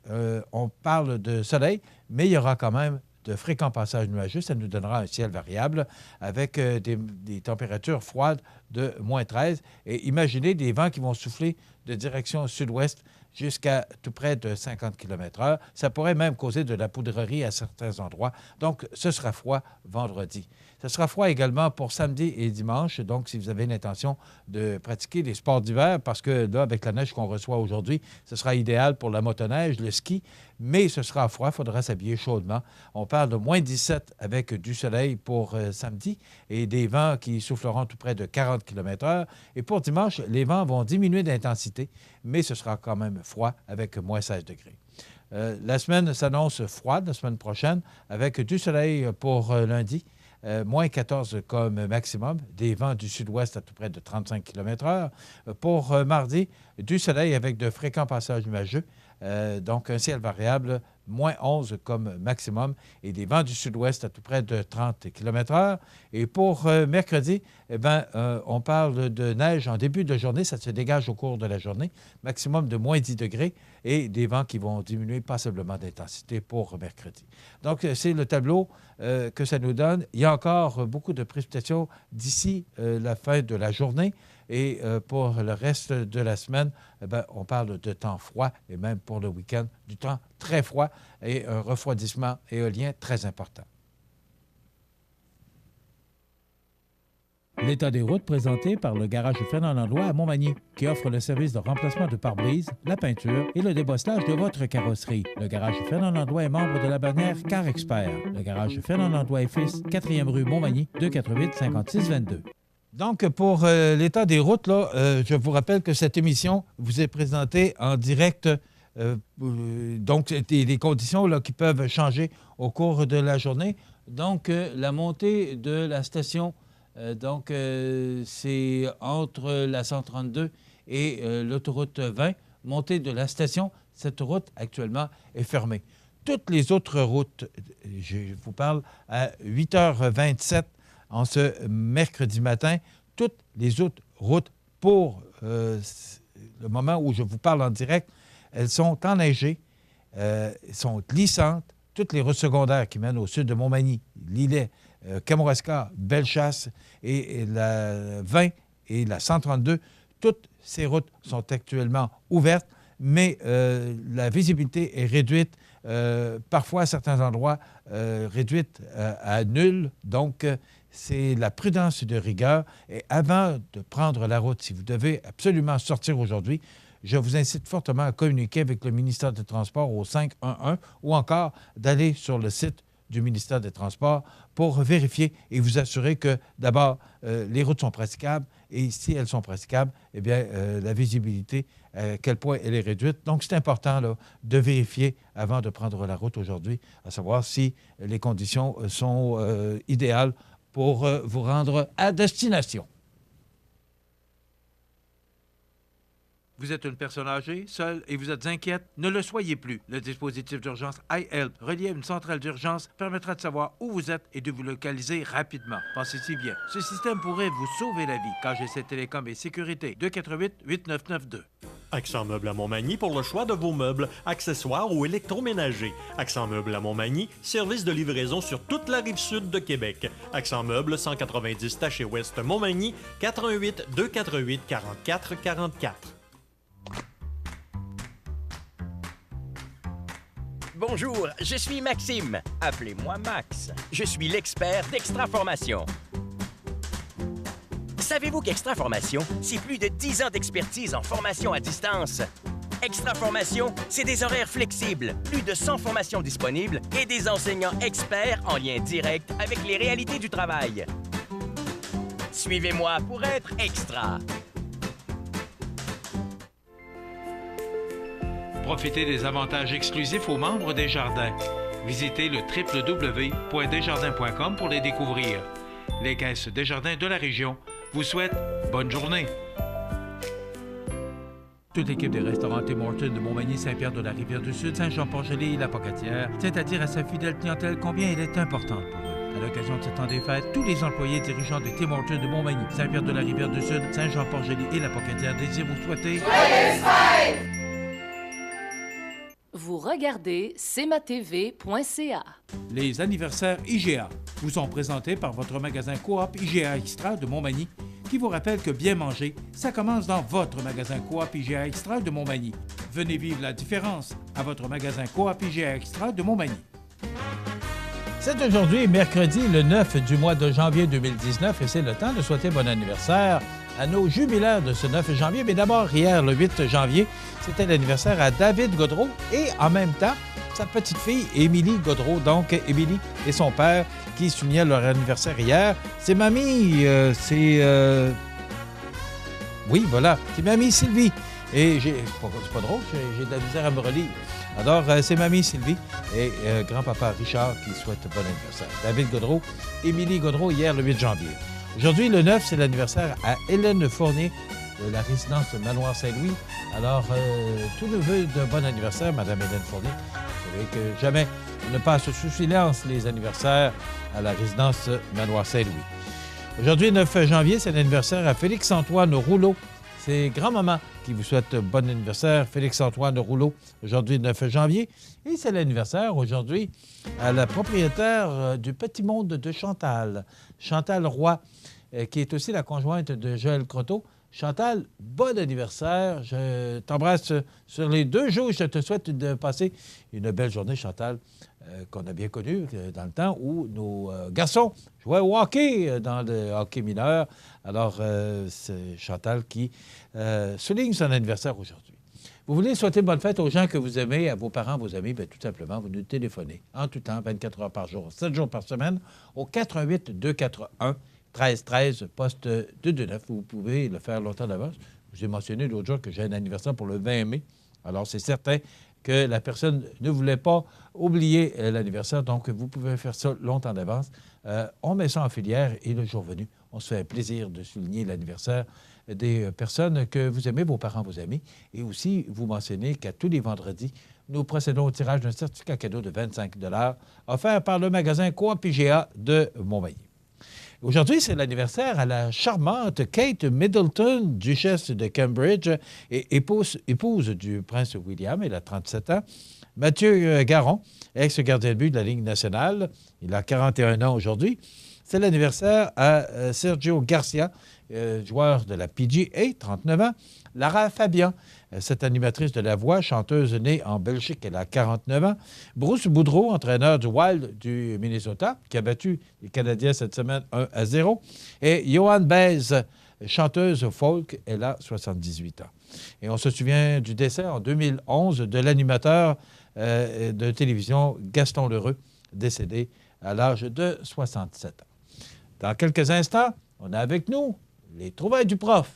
On parle de soleil, mais il y aura quand même de fréquents passages nuageux. Ça nous donnera un ciel variable avec des températures froides de moins 13. Et imaginez des vents qui vont souffler de direction sud-ouest jusqu'à tout près de 50 km/h. Ça pourrait même causer de la poudrerie à certains endroits. Donc, ce sera froid vendredi. Ce sera froid également pour samedi et dimanche. Donc, si vous avez l'intention de pratiquer des sports d'hiver, parce que là, avec la neige qu'on reçoit aujourd'hui, ce sera idéal pour la motoneige, le ski, mais ce sera froid, il faudra s'habiller chaudement. On parle de moins 17 avec du soleil pour samedi et des vents qui souffleront tout près de 40 km/h. Et pour dimanche, les vents vont diminuer d'intensité, mais ce sera quand même froid avec moins 16 degrés. La semaine s'annonce froide, la semaine prochaine, avec du soleil pour lundi. Moins 14 comme maximum, des vents du sud-ouest à tout près de 35 km/h. Pour mardi, du soleil avec de fréquents passages nuageux, donc un ciel variable, moins 11 comme maximum, et des vents du sud-ouest à tout près de 30 km/h. Et pour mercredi, eh bien, on parle de neige en début de journée, ça se dégage au cours de la journée, maximum de moins 10 degrés, et des vents qui vont diminuer passablement d'intensité pour mercredi. Donc, c'est le tableau que ça nous donne. Il y a encore beaucoup de précipitations d'ici la fin de la journée. Et pour le reste de la semaine, eh bien, on parle de temps froid et même pour le week-end, du temps très froid et un refroidissement éolien très important. L'état des routes présenté par le garage Fernand Landlois à Montmagny, qui offre le service de remplacement de pare-brise, la peinture et le débosselage de votre carrosserie. Le garage Fernand Landlois est membre de la bannière Car Expert. Le garage Fernand Landlois et Fils, 4e rue Montmagny, 248-5622. Donc, pour l'état des routes, là, je vous rappelle que cette émission vous est présentée en direct. Donc, des conditions là, qui peuvent changer au cours de la journée. Donc, la montée de la station, c'est entre la 132 et l'autoroute 20. Montée de la station, cette route actuellement est fermée. Toutes les autres routes, je vous parle à 8h27, en ce mercredi matin, toutes les autres routes pour le moment où je vous parle en direct, elles sont enneigées, sont glissantes. Toutes les routes secondaires qui mènent au sud de Montmagny, Lillet, Kamouraska, Bellechasse et la 20 et la 132, toutes ces routes sont actuellement ouvertes, mais la visibilité est réduite, parfois à certains endroits réduite à nulle. Donc, c'est la prudence de rigueur. Et avant de prendre la route, si vous devez absolument sortir aujourd'hui, je vous incite fortement à communiquer avec le ministère des Transports au 511 ou encore d'aller sur le site du ministère des Transports pour vérifier et vous assurer que, d'abord, les routes sont praticables et si elles sont praticables, eh bien, la visibilité, à quel point elle est réduite. Donc, c'est important là, de vérifier avant de prendre la route aujourd'hui, à savoir si les conditions sont idéales pour vous rendre à destination. Vous êtes une personne âgée, seule et vous êtes inquiète? Ne le soyez plus. Le dispositif d'urgence iHelp, relié à une centrale d'urgence, permettra de savoir où vous êtes et de vous localiser rapidement. Pensez-y bien. Ce système pourrait vous sauver la vie. KGC Télécom et Sécurité, 248-8992. Accent Meubles à Montmagny pour le choix de vos meubles, accessoires ou électroménagers. Accent Meubles à Montmagny, service de livraison sur toute la rive sud de Québec. Accent Meubles, 190 Taché Ouest Montmagny, 418-248-4444. Bonjour, je suis Maxime. Appelez-moi Max. Je suis l'expert d'Extraformation. Savez-vous qu'Extraformation, c'est plus de 10 ans d'expertise en formation à distance? Extraformation, c'est des horaires flexibles, plus de 100 formations disponibles et des enseignants experts en lien direct avec les réalités du travail. Suivez-moi pour être extra. Profitez des avantages exclusifs aux membres des Jardins. Visitez le www.desjardins.com pour les découvrir. Les caisses Desjardins de la région vous souhaitent bonne journée. Toute l'équipe des restaurants Tim Hortons de Montmagny, Saint-Pierre de la Rivière-du-Sud, Saint-Jean-Port-Joli et la Pocatière tient à dire à sa fidèle clientèle combien elle est importante pour eux. À l'occasion de ce temps des fêtes, tous les employés dirigeants des Tim Hortons de Montmagny, Saint-Pierre de la Rivière-du-Sud, Saint-Jean-Port-Joli et la Pocatière désirent vous souhaiter joyeuses fêtes! Vous regardez cmatv.ca. Les anniversaires IGA vous sont présentés par votre magasin Coop IGA Extra de Montmagny, qui vous rappelle que bien manger, ça commence dans votre magasin Coop IGA Extra de Montmagny. Venez vivre la différence à votre magasin Coop IGA Extra de Montmagny. C'est aujourd'hui, mercredi, le 9 du mois de janvier 2019, et c'est le temps de souhaiter bon anniversaire à nos jubilaires de ce 9 janvier. Mais d'abord, hier, le 8 janvier, c'était l'anniversaire à David Gaudreau et en même temps, sa petite fille, Émilie Gaudreau. Donc, Émilie et son père qui soulignaient leur anniversaire hier. C'est mamie, oui, voilà, c'est mamie Sylvie. Et c'est pas drôle, j'ai de la misère à me relire. Alors, c'est mamie Sylvie et grand-papa Richard qui souhaitent bon anniversaire. David Gaudreau, Émilie Gaudreau, hier, le 8 janvier. Aujourd'hui, le 9, c'est l'anniversaire à Hélène Fournier de la résidence de Manoir Saint-Louis. Alors, tous nos vœux de bon anniversaire, Madame Hélène Fournier. Vous savez que jamais on ne passe sous silence les anniversaires à la résidence Manoir Saint-Louis. Aujourd'hui, 9 janvier, c'est l'anniversaire à Félix-Antoine Rouleau. C'est grand-maman qui vous souhaite bon anniversaire, Félix-Antoine Rouleau, aujourd'hui 9 janvier. Et c'est l'anniversaire aujourd'hui à la propriétaire du Petit Monde de Chantal, Chantal Roy, qui est aussi la conjointe de Joël Croteau. Chantal, bon anniversaire. Je t'embrasse sur les 2 jours. Je te souhaite de passer une belle journée, Chantal, qu'on a bien connue dans le temps où nos garçons jouaient au hockey, dans le hockey mineur. Alors, c'est Chantal qui souligne son anniversaire aujourd'hui. Vous voulez souhaiter bonne fête aux gens que vous aimez, à vos parents, vos amis, bien, tout simplement, vous nous téléphonez en tout temps, 24 heures par jour, 7 jours par semaine, au 88 241 13 13, poste 229. Vous pouvez le faire longtemps d'avance. Je vous ai mentionné l'autre jour que j'ai un anniversaire pour le 20 mai. Alors, c'est certain que la personne ne voulait pas oublier l'anniversaire, donc vous pouvez faire ça longtemps d'avance. On met ça en filière et le jour venu, on se fait un plaisir de souligner l'anniversaire des personnes que vous aimez, vos parents, vos amis. Et aussi, vous mentionnez qu'à tous les vendredis, nous procédons au tirage d'un certificat cadeau de 25 $ offert par le magasin Coop IGA de Montmagny. Aujourd'hui, c'est l'anniversaire à la charmante Kate Middleton, duchesse de Cambridge et épouse du prince William. Elle a 37 ans. Mathieu Garon, ex-gardien de but de la Ligue nationale. Il a 41 ans aujourd'hui. C'est l'anniversaire à Sergio Garcia, joueur de la PGA, 39 ans. Lara Fabian, cette animatrice de La Voix, chanteuse née en Belgique, elle a 49 ans. Bruce Boudreau, entraîneur du Wild du Minnesota, qui a battu les Canadiens cette semaine 1-0. Et Johan Baez, chanteuse folk, elle a 78 ans. Et on se souvient du décès en 2011 de l'animateur de télévision Gaston Lheureux, décédé à l'âge de 67 ans. Dans quelques instants, on a avec nous les trouvailles du prof.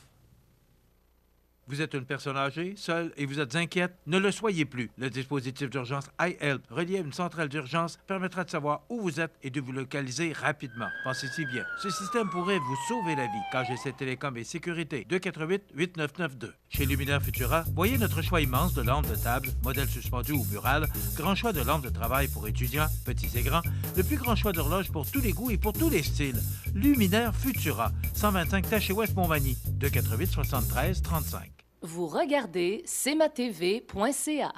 Vous êtes une personne âgée, seule et vous êtes inquiète? Ne le soyez plus. Le dispositif d'urgence iHelp, relié à une centrale d'urgence, permettra de savoir où vous êtes et de vous localiser rapidement. Pensez-y bien. Ce système pourrait vous sauver la vie. KGC Télécom et Sécurité, 248-8992. Chez Luminaire Futura, voyez notre choix immense de lampes de table, modèles suspendus ou murales, grand choix de lampes de travail pour étudiants, petits et grands, le plus grand choix d'horloges pour tous les goûts et pour tous les styles. Luminaire Futura, 125 Taché Ouest Montmagny, 248-73-35. Vous regardez cmatv.ca.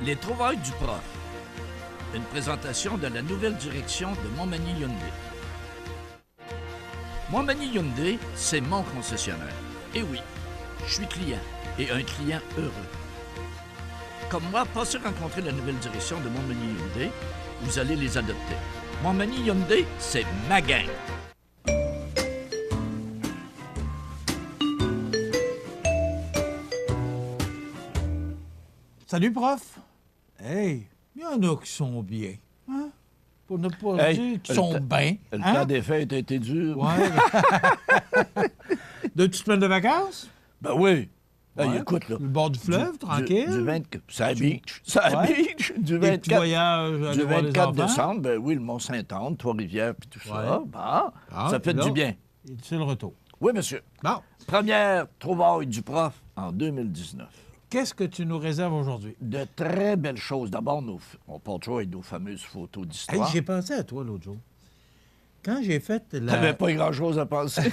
Les trouvailles du prof. Une présentation de la nouvelle direction de Montmagny Hyundai. Montmagny Hyundai, c'est mon concessionnaire. Et oui, je suis client et un client heureux. comme moi, passez rencontrer la nouvelle direction de Montmagny Hyundai. Vous allez les adopter. Montmagny Hyundai, c'est ma gang. Salut, prof. Hey, il y en a qui sont bien. Hein? Pour ne pas dire qu'ils sont bien. Le hein? temps des fêtes a été dur. Ouais. 2 petites semaines de vacances? Ben oui. Ouais. Hey, écoute, là. Le bord du fleuve, tranquille. Du 24... C'est à beach. C'est à beach. Du Des petits 24... voyages, aller Du voir les 24 enfants. décembre, ben oui, le Mont-Saint-Anne, Trois-Rivières, puis tout ça. Ouais. Bon, Ah, ça fait là, du bien. C'est le retour. Oui, monsieur. Bon. Première trouvaille du prof en 2019. Qu'est-ce que tu nous réserves aujourd'hui? De très belles choses. D'abord, on part toujours avec nos fameuses photos Hey, d'histoire. j'ai pensé à toi l'autre jour. Quand j'ai fait T'avais pas grand-chose à penser.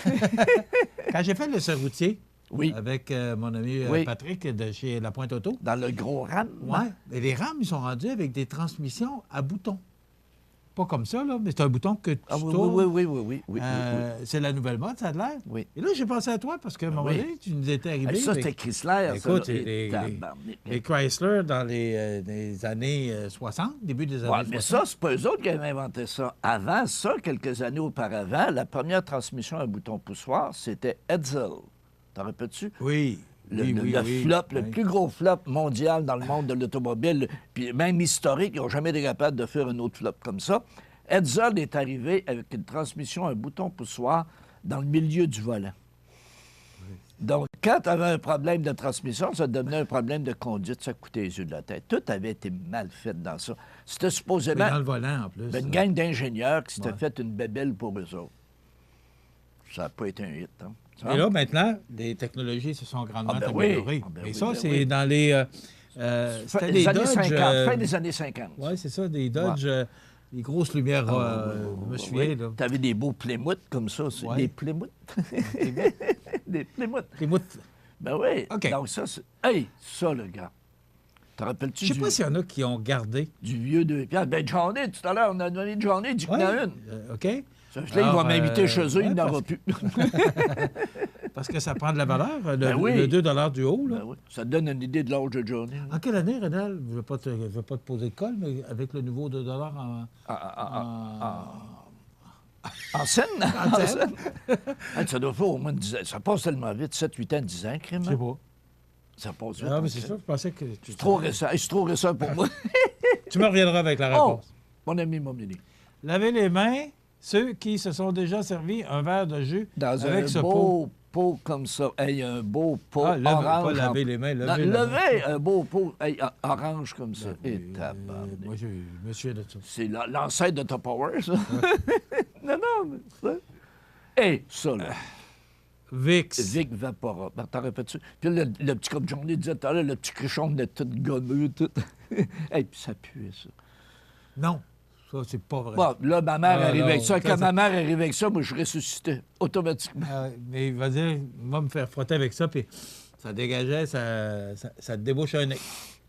Quand j'ai fait le serroutier Oui. avec mon ami Oui. Patrick de chez La Pointe Auto. Dans le gros RAM. Ouais. Et les rames, ils sont rendus avec des transmissions à boutons. Pas comme ça, là, mais c'est un bouton que tu Ah oui, tournes. oui. C'est la nouvelle mode, ça a l'air. Oui. Et là, j'ai pensé à toi parce qu'à un moment oui. donné, tu nous étais arrivé. Ça, avec- c'était Chrysler. Écoute, ça, là. les Tabarnak. Chrysler dans les années 60, début des années Ouais, 60. mais ça, c'est pas eux autres qui avaient inventé ça. Avant ça, quelques années auparavant, la première transmission à bouton poussoir, c'était Edsel. T'en rappelles-tu? Oui. Le oui. flop, le Oui. plus gros flop mondial dans le monde de l'automobile, puis même historique, ils n'ont jamais été capables de faire un autre flop comme ça. Edsel est arrivé avec une transmission à bouton poussoir dans le milieu du volant. Donc, quand tu avais un problème de transmission, ça devenait un problème de conduite, ça coûtait les yeux de la tête. Tout avait été mal fait dans ça. C'était Mais supposément dans le volant, en plus. une gang d'ingénieurs qui s'étaient Ouais. fait une bébelle pour eux autres. Ça n'a pas été un hit, hein? Ça? Et là, maintenant, les technologies se sont grandement Ah, ben oui. améliorées. Ah, ben Et oui, ça, ben c'est oui. dans les... Fin c'était des des années Dodge... 50, fin des années 50. Oui, c'est ça, des Dodge... les grosses lumières, je me souviens, là. Tu avais des beaux Plymouth comme ça. Ouais. Des Plymouth. Des Plymouth. Les mouttes. Ben oui. OK. Donc ça, c'est... Hey, ça, le gars. Te rappelles-tu Je sais pas s'il y en a qui ont gardé. du vieux 2 piastres? Ben, Johnny, tout à l'heure, on a donné Johnny, il dit qu'il y en a une. OK. Ça, là, il va Alors, m'inviter chez eux, ouais, il n'en parce aura plus. Parce que ça prend de la valeur, Ben oui. le 2 du haut, là. Ben oui. Ça te donne une idée de l'âge de Johnny. En quelle année, Rénal? Je ne veux pas te poser de colle, mais avec le nouveau 2 En scène? En scène. Hey, ça doit faire au moins 10 ans. Ça passe tellement vite, 7, 8 ans, 10 ans, crime. Je sais pas. Ça passe vite. Ah, hein, mais c'est ça, je pensais que... C'est trop récent. Hey, c'est trop récent pour moi. Tu me reviendras avec la Oh, réponse. mon ami Momini. Lavez les mains, ceux qui se sont déjà servi un verre de jus Dans avec un ce beau pot comme ça. Hey, un beau pot Ah, orange. pas laver les mains, Non, lever la main. levez un beau pot orange comme ça. Et tabarnak. Moi, je me souviens de ça. C'est l'ancêtre de Top Power, ça. non, mais ça. Hey, ça, là. Vicks. Vic Vapora. Ben, t'en répètes-tu? Puis là, le petit, comme Johnny disait tout à l'heure, le petit cruchon de tout gommeux, tout. Hey, puis ça puait, ça. Non, ça, c'est pas vrai. Bon, là, ma mère Ah, arrive non, avec ça. quand Quand ça- ma mère arrive avec ça, moi, je ressuscitais automatiquement. Mais il va dire, va me faire frotter avec ça, puis ça dégageait, ça te débouche un nez.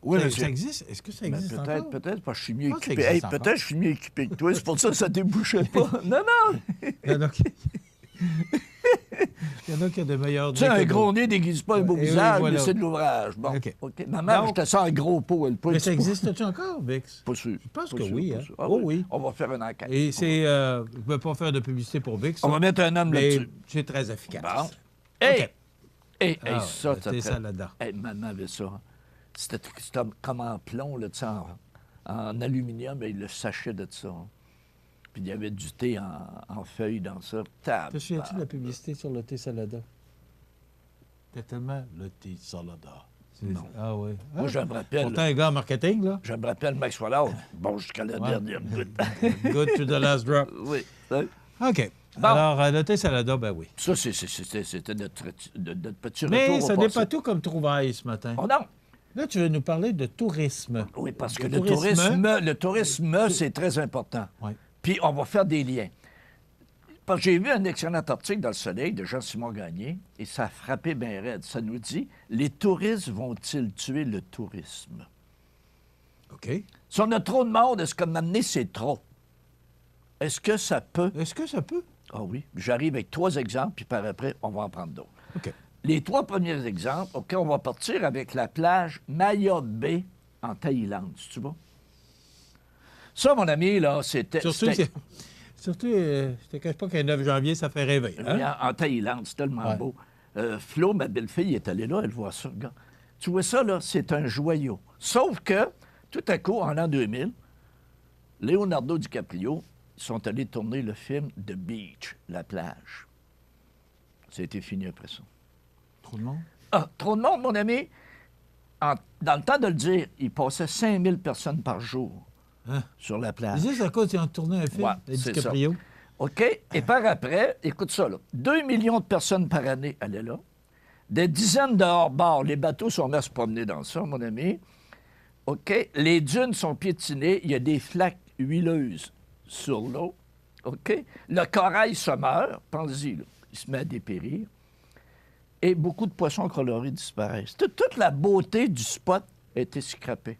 Oui, ça, monsieur. ça existe? Est-ce que ça Ben, existe peut-être, encore? peut-être, parce que je suis mieux Je pense que ça équipé. Hey, existe peut-être encore. que je suis mieux équipé que toi. C'est pour ça que ça débouchait pas. Non. Il y en a qui... Il y en a qui ont de meilleurs Tu sais, nez un que gros d'autres. nez déguise pas un beau Eh oui, visage, voilà. mais c'est de l'ouvrage. Bon, OK. OK. Ma mère, Donc- j'étais ça en gros pot. Elle, pas un Mais petit ça pot. existe-tu encore, Vicks? Pas sûr. Je pense Pas que sûr, oui, pas hein. sûr. Ah Oh oui. On va faire une enquête. Et c'est... je ne veux pas faire de publicité pour Vicks. On va mettre un homme mais là-dessus. c'est très efficace. Bon. Hey! OK. Hey, Ah, ça, t'es ça là-dedans. Hey, maman avait ça. C'était comme en plomb, là, tu sais, en aluminium, et le sachet de ça. Puis il y avait du thé en feuilles dans ça. Te souviens-tu de la publicité sur le thé Salada? C'était tellement le thé Salada. Non. Ah oui. Moi, je me rappelle. Pourtant, un gars en marketing, là. Je me rappelle Max Waller. Bon, jusqu'à la Ouais. dernière goutte. Good to the last drop. Oui. Ouais. OK. Bon. Alors, le thé Salada, ben oui. Ça, c'était notre petit Mais retour ça au n'est passé. pas tout comme trouvaille ce matin. Oh non! Là, tu veux nous parler de tourisme. Oui, parce que Le le tourisme, c'est très important. Oui. Puis on va faire des liens. Parce que j'ai vu un excellent article dans Le Soleil de Jean-Simon Gagné, et ça a frappé bien raide. Ça nous dit « Les touristes vont-ils tuer le tourisme? » OK. Si on a trop de monde, est-ce que m'amener, c'est trop? Est-ce que ça peut? Est-ce que ça peut? Ah oui. J'arrive avec 3 exemples, puis par après, on va en prendre d'autres. OK. Les 3 premiers exemples, OK, on va partir avec la plage Maya Bay en Thaïlande, tu vois. Ça, mon ami, là, c'était... Surtout, je te cache pas qu'un 9 janvier, ça fait rêver. Hein? Oui, en Thaïlande, c'est tellement beau. Flo, ma belle-fille, est allée là, elle voit ça, regarde. Tu vois ça, là, c'est un joyau. Sauf que, tout à coup, en l'an 2000, Leonardo DiCaprio, ils sont allés tourner le film The Beach, la plage. Ça a été fini après ça. Trop de monde? Ah, trop de monde, mon ami. Dans le temps de le dire, il passait 5000 personnes par jour sur la plage. C'est à cause qu'ils ont tourné un film, DiCaprio. Ça. OK? Et par après, écoute ça, là, 2 millions de personnes par année allaient là. Des dizaines de hors-bord. Les bateaux sont mis à se promener dans ça, mon ami. OK? Les dunes sont piétinées. Il y a des flaques huileuses sur l'eau. OK? Le corail se meurt. Pensez-y, là. Il se met à dépérir. Et beaucoup de poissons colorés disparaissent. Toute la beauté du spot a été scrappée.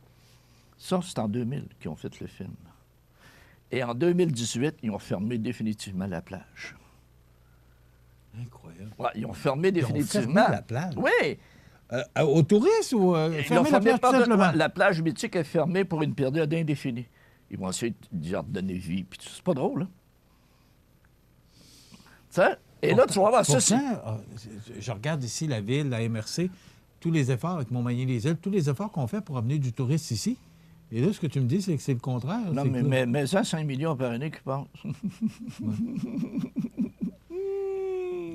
Ça, c'est en 2000 qu'ils ont fait le film. Et en 2018, ils ont fermé définitivement la plage. Incroyable. Ouais, ils ont fermé définitivement. Ils ont fermé la plage? Oui. Aux touristes ou fermé la plage tout simplement? La plage mythique est fermée pour une période indéfinie. Ils vont essayer de leur donner vie. Puis c'est pas drôle, hein? Tu sais? Et là, tu vas voir ça. Je regarde ici la ville, la MRC, tous les efforts avec Montmagny-les-Îles, tous les efforts qu'on fait pour amener du touriste ici. Et là, ce que tu me dis, c'est que c'est le contraire. Non, mais ça, 5 millions par année qui passent.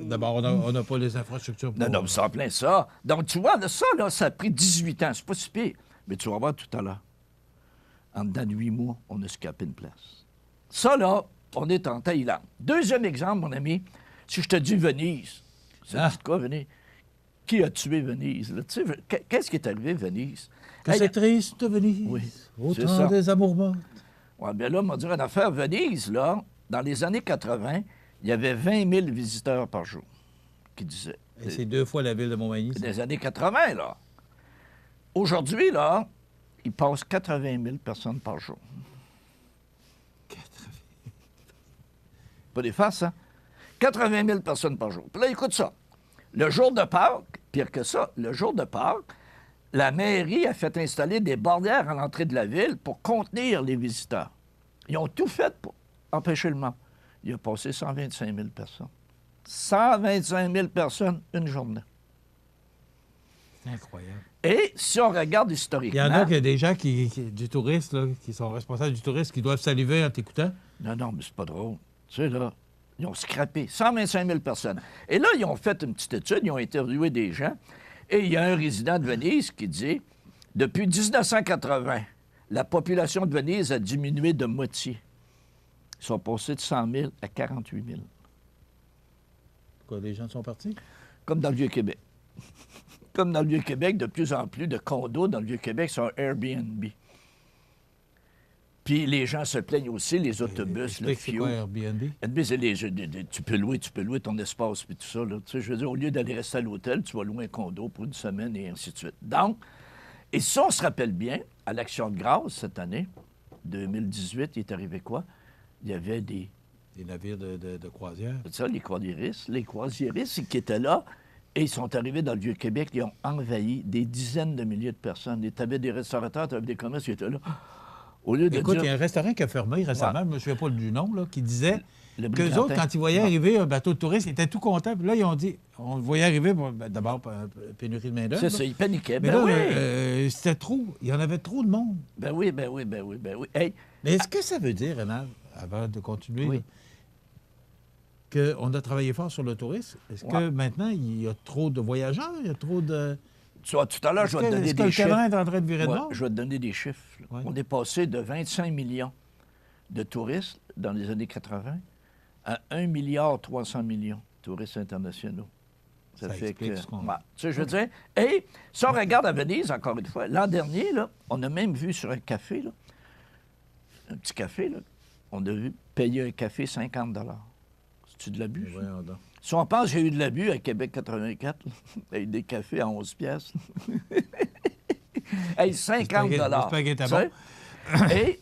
D'abord, on n'a pas les infrastructures pour... Non, ça en plein ça. Donc, tu vois, ça, là, ça a pris 18 ans. C'est pas si pire. Mais tu vas voir tout à l'heure. En dedans de 8 mois, on a scapé une place. Ça, là, on est en Thaïlande. Deuxième exemple, mon ami, si je te dis Venise, ça dit quoi, Venise? Qui a tué Venise? Tu sais, qu'est-ce qui est arrivé, Venise? Que c'est triste, Venise. Oui, autant des amours mortes. Oui, bien là, on va dire une affaire. Venise, là, dans les années 80, il y avait 20 000 visiteurs par jour qui disaient. Et c'est 2 fois la ville de Montmagny. C'est des années 80, là. Aujourd'hui, là, il passe 80 000 personnes par jour. 80 000. Pas des farces, hein? 80 000 personnes par jour. Puis là, écoute ça. Le jour de Pâques, pire que ça, le jour de Pâques, la mairie a fait installer des barrières à l'entrée de la ville pour contenir les visiteurs. Ils ont tout fait pour empêcher le monde. Il a passé 125 000 personnes. 125 000 personnes une journée. C'est incroyable. Et si on regarde historiquement... Il y en a des gens du tourisme, là, qui sont responsables du tourisme, qui doivent saliver en t'écoutant. Non, mais c'est pas drôle. Tu sais, là, ils ont scrappé 125 000 personnes. Et là, ils ont fait une petite étude, ils ont interviewé des gens, et il y a un résident de Venise qui dit, depuis 1980, la population de Venise a diminué de moitié. Ils sont passés de 100 000 à 48 000. Quoi, les gens sont partis? Comme dans le Vieux-Québec. Comme dans le Vieux-Québec, de plus en plus de condos dans le Vieux-Québec sont Airbnb. Puis les gens se plaignent aussi, les autobus, le fuel. C'est quoi Airbnb? Airbnb, c'est tu peux louer ton espace puis tout ça. Là. Tu sais, je veux dire, au lieu d'aller rester à l'hôtel, tu vas louer un condo pour une semaine et ainsi de suite. Donc, et si on se rappelle bien, à l'Action de grâce cette année, 2018, il est arrivé quoi? Il y avait des navires de croisière. C'est ça, les croisiéristes. Les croisiéristes qui étaient là, et ils sont arrivés dans le Vieux-Québec, ils ont envahi des dizaines de milliers de personnes. Tu avais des restaurateurs, tu avais des commerces qui étaient là. Au lieu de Écoute, dire... il y a un restaurant qui a fermé récemment, je ne me souviens pas du nom, là, qui disait qu'eux autres, quand ils voyaient arriver un bateau de touristes, ils étaient tout contents. Puis là, ils ont dit, on le voyait arriver, d'abord, pénurie de main-d'œuvre. C'est ça, ils paniquaient. Mais là, c'était trop. Il y en avait trop de monde. Ben oui. Hey. Mais est-ce que ça veut dire, Rénal, avant de continuer, qu'on a travaillé fort sur le tourisme? Est-ce que maintenant, il y a trop de voyageurs? Il y a trop de... Tu vois, tout à l'heure, je vais te donner des chiffres. Est-ce que le cadran est en train de virer de bord? Je vais te donner des chiffres. Ouais. On est passé de 25 millions de touristes dans les années 80 à 1,3 milliard de touristes internationaux. Ça fait que... Tu sais, je veux dire... Et si on regarde à Venise, encore une fois, l'an dernier, là, on a même vu sur un café, là, un petit café, là, on a vu payer un café 50 $. C'est-tu de l'abus? Si on pense qu'il y a eu de l'abus à Québec 84, avec des cafés à 11 piastres. Hey, 50 $. Et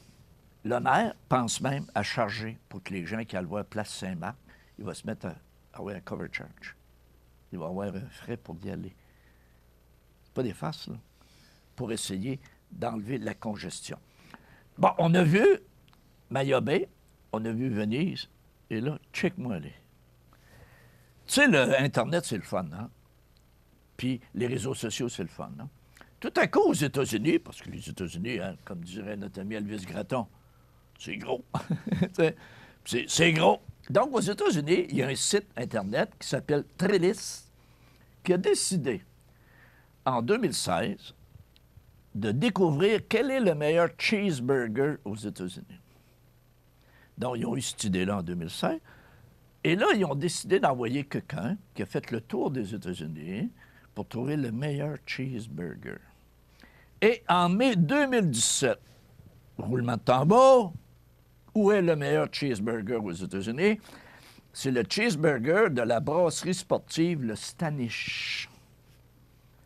le maire pense même à charger pour que les gens qui aillent voir Place Saint-Marc, il va se mettre à avoir un cover charge. Il va avoir un frais pour y aller. C'est pas des farces, là. Pour essayer d'enlever la congestion. Bon, on a vu Maya Bay, on a vu Venise, et là, check-moi les. Tu sais, l'Internet, c'est le fun, hein? Puis les réseaux sociaux, c'est le fun, hein? Tout à coup, aux États-Unis, parce que les États-Unis, hein, comme dirait notre ami Elvis Gratton, c'est gros. c'est gros. Donc, aux États-Unis, il y a un site Internet qui s'appelle Trellis qui a décidé, en 2016, de découvrir quel est le meilleur cheeseburger aux États-Unis. Donc, ils ont eu cette idée-là en 2016. Et là, ils ont décidé d'envoyer quelqu'un qui a fait le tour des États-Unis pour trouver le meilleur cheeseburger. Et en mai 2017, roulement de tambour, où est le meilleur cheeseburger aux États-Unis? C'est le cheeseburger de la brasserie sportive, le Stanish.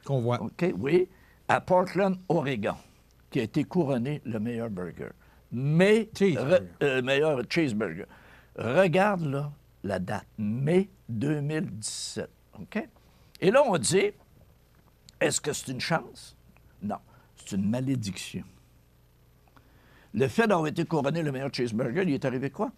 Qu'on voit. OK, oui, à Portland, Oregon, qui a été couronné le meilleur burger. Mais, meilleur cheeseburger. Regarde, là, la date, mai 2017. OK? Et là, on dit, est-ce que c'est une chance? Non, c'est une malédiction. Le fait d'avoir été couronné le meilleur cheeseburger, il est arrivé quoi?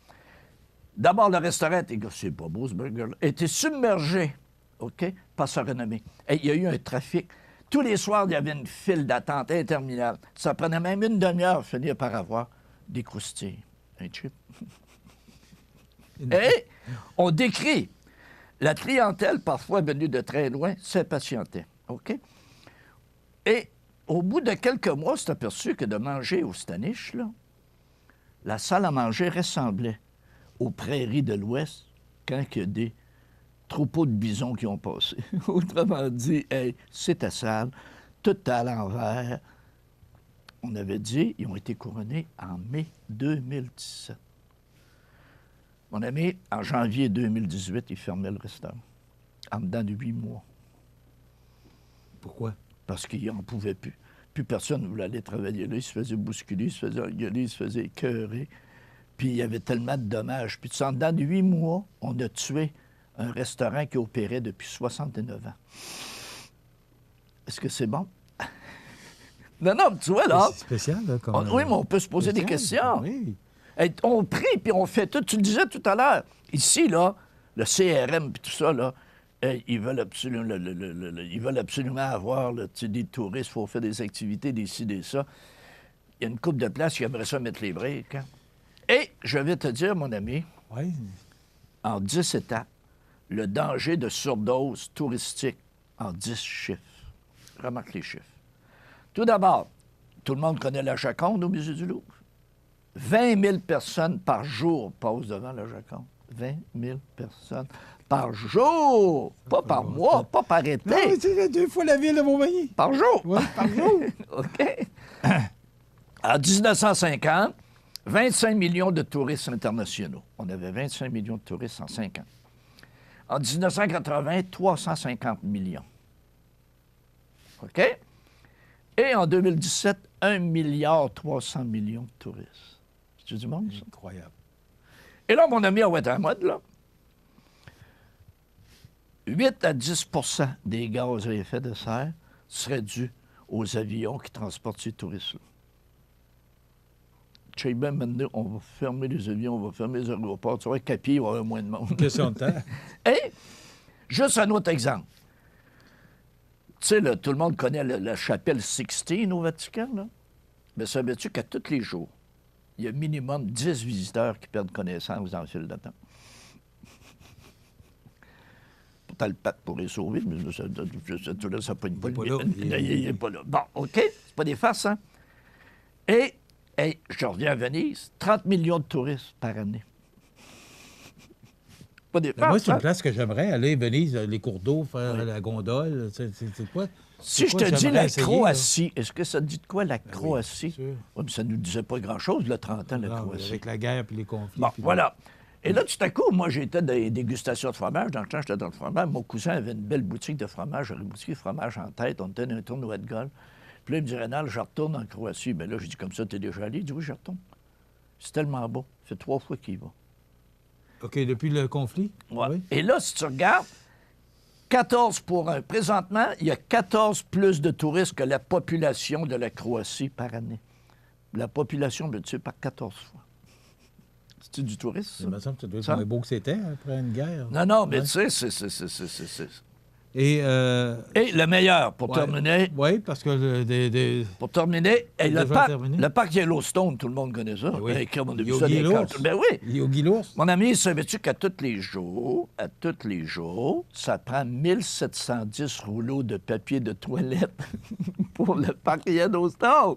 D'abord, le restaurant était, c'est pas beau ce burger-là, était submergé, OK, par sa renommée. Et il y a eu un trafic. Tous les soirs, il y avait une file d'attente interminable. Ça prenait même une demi-heure à finir par avoir des croustilles. Un chip. Et on décrit la clientèle, parfois venue de très loin, s'impatientait. OK? Et au bout de quelques mois, on s'est aperçu que de manger au Stanish, là, la salle à manger ressemblait aux prairies de l'Ouest quand il y a des troupeaux de bisons qui ont passé. Autrement dit, hey, c'est ta salle, tout à l'envers. On avait dit, ils ont été couronnés en mai 2017. Mon ami, en janvier 2018, ils fermaient le restaurant. En dedans de 8 mois. Pourquoi? Parce qu'ils n'en pouvaient plus. Plus personne ne voulait aller travailler là. Ils se faisaient bousculer, ils se faisaient engueuler, ils se faisaient écœurer. Puis il y avait tellement de dommages. Puis en dedans de 8 mois, on a tué un restaurant qui opérait depuis 69 ans. Est-ce que c'est bon? Non, tu vois, là... C'est spécial, là, oui, mais on peut se poser des questions. Oui. On prie, puis on fait tout. Tu le disais tout à l'heure. Ici, là, le CRM, puis tout ça, là, ils veulent absolument avoir là, des touristes, il faut faire des activités, des ci, des ça. Il y a une couple de places qui aimeraient ça mettre les briques. Hein? Et je vais te dire, mon ami, en 10 étapes, le danger de surdose touristique en 10 chiffres. Remarque les chiffres. Tout d'abord, tout le monde connaît la Joconde au Musée du Louvre. 20 000 personnes par jour passent devant la Joconde. 20 000 personnes par jour! Pas par mois, pas par été. Non, c'est 2 fois la ville de Montmagny. Par jour! Oui, par jour. OK. En 1950, 25 millions de touristes internationaux. On avait 25 millions de touristes en 5 ans. En 1980, 350 millions. OK? Et en 2017, 1,3 milliard de touristes. C'est du monde, ça? Incroyable. Et là, mon ami, on va être en mode, là. 8 à 10 des gaz à effet de serre seraient dus aux avions qui transportent ces touristes-là. Tu sais bien, maintenant, on va fermer les avions, on va fermer les aéroports. Tu vois, Capi, il va y avoir moins de monde. Question de temps. Et, juste un autre exemple. Tu sais, là, tout le monde connaît la chapelle Sixtine au Vatican, là. Mais savais-tu qu'à tous les jours, il y a minimum 10 visiteurs qui perdent connaissance dans le fil d'attente? Pourtant, le pape pourrait sauver, mais ça pogne pas. Il n'est pas là. Bon, OK, c'est pas des farces, hein? Et je reviens à Venise, 30 millions de touristes par année. Pas des farces, moi, c'est une hein? place que j'aimerais aller, Venise, les cours d'eau, faire la gondole. C'est quoi? Si je te dis la Croatie, est-ce que ça te dit de quoi, la Croatie? Oui, mais ça ne nous disait pas grand-chose, le 30 ans, la Croatie. Avec la guerre et les conflits. Bon, voilà. Et là, tout à coup, moi, j'étais dans les dégustations de fromage. Dans le temps, j'étais dans le fromage. Mon cousin avait une belle boutique de fromage. J'avais une boutique de fromage en tête. On était dans un tournoi de golf. Puis là, il me dit, Rénal, je retourne en Croatie. Bien là, j'ai dit, comme ça, t'es déjà allé? Il dit, oui, je retourne. C'est tellement beau. Ça fait 3 fois qu'il y va. OK, depuis le conflit? Ouais. Oui. Et là, si tu regardes, 14 pour 1. Présentement, il y a 14 plus de touristes que la population de la Croatie par année. La population multipliée par 14 fois. C'est-tu du tourisme, ça? Il me semble que ça doit être moins beau que c'était après une guerre. Non, mais tu sais, c'est... Et le meilleur, pour terminer... Oui, parce que... Pour terminer, le parc Yellowstone, tout le monde connaît ça. Oui. Yogi l'ours. Ben oui. Yogi l'ours. Mon ami, savais-tu qu'à tous les jours, ça prend 1710 rouleaux de papier de toilette pour le parc Yellowstone?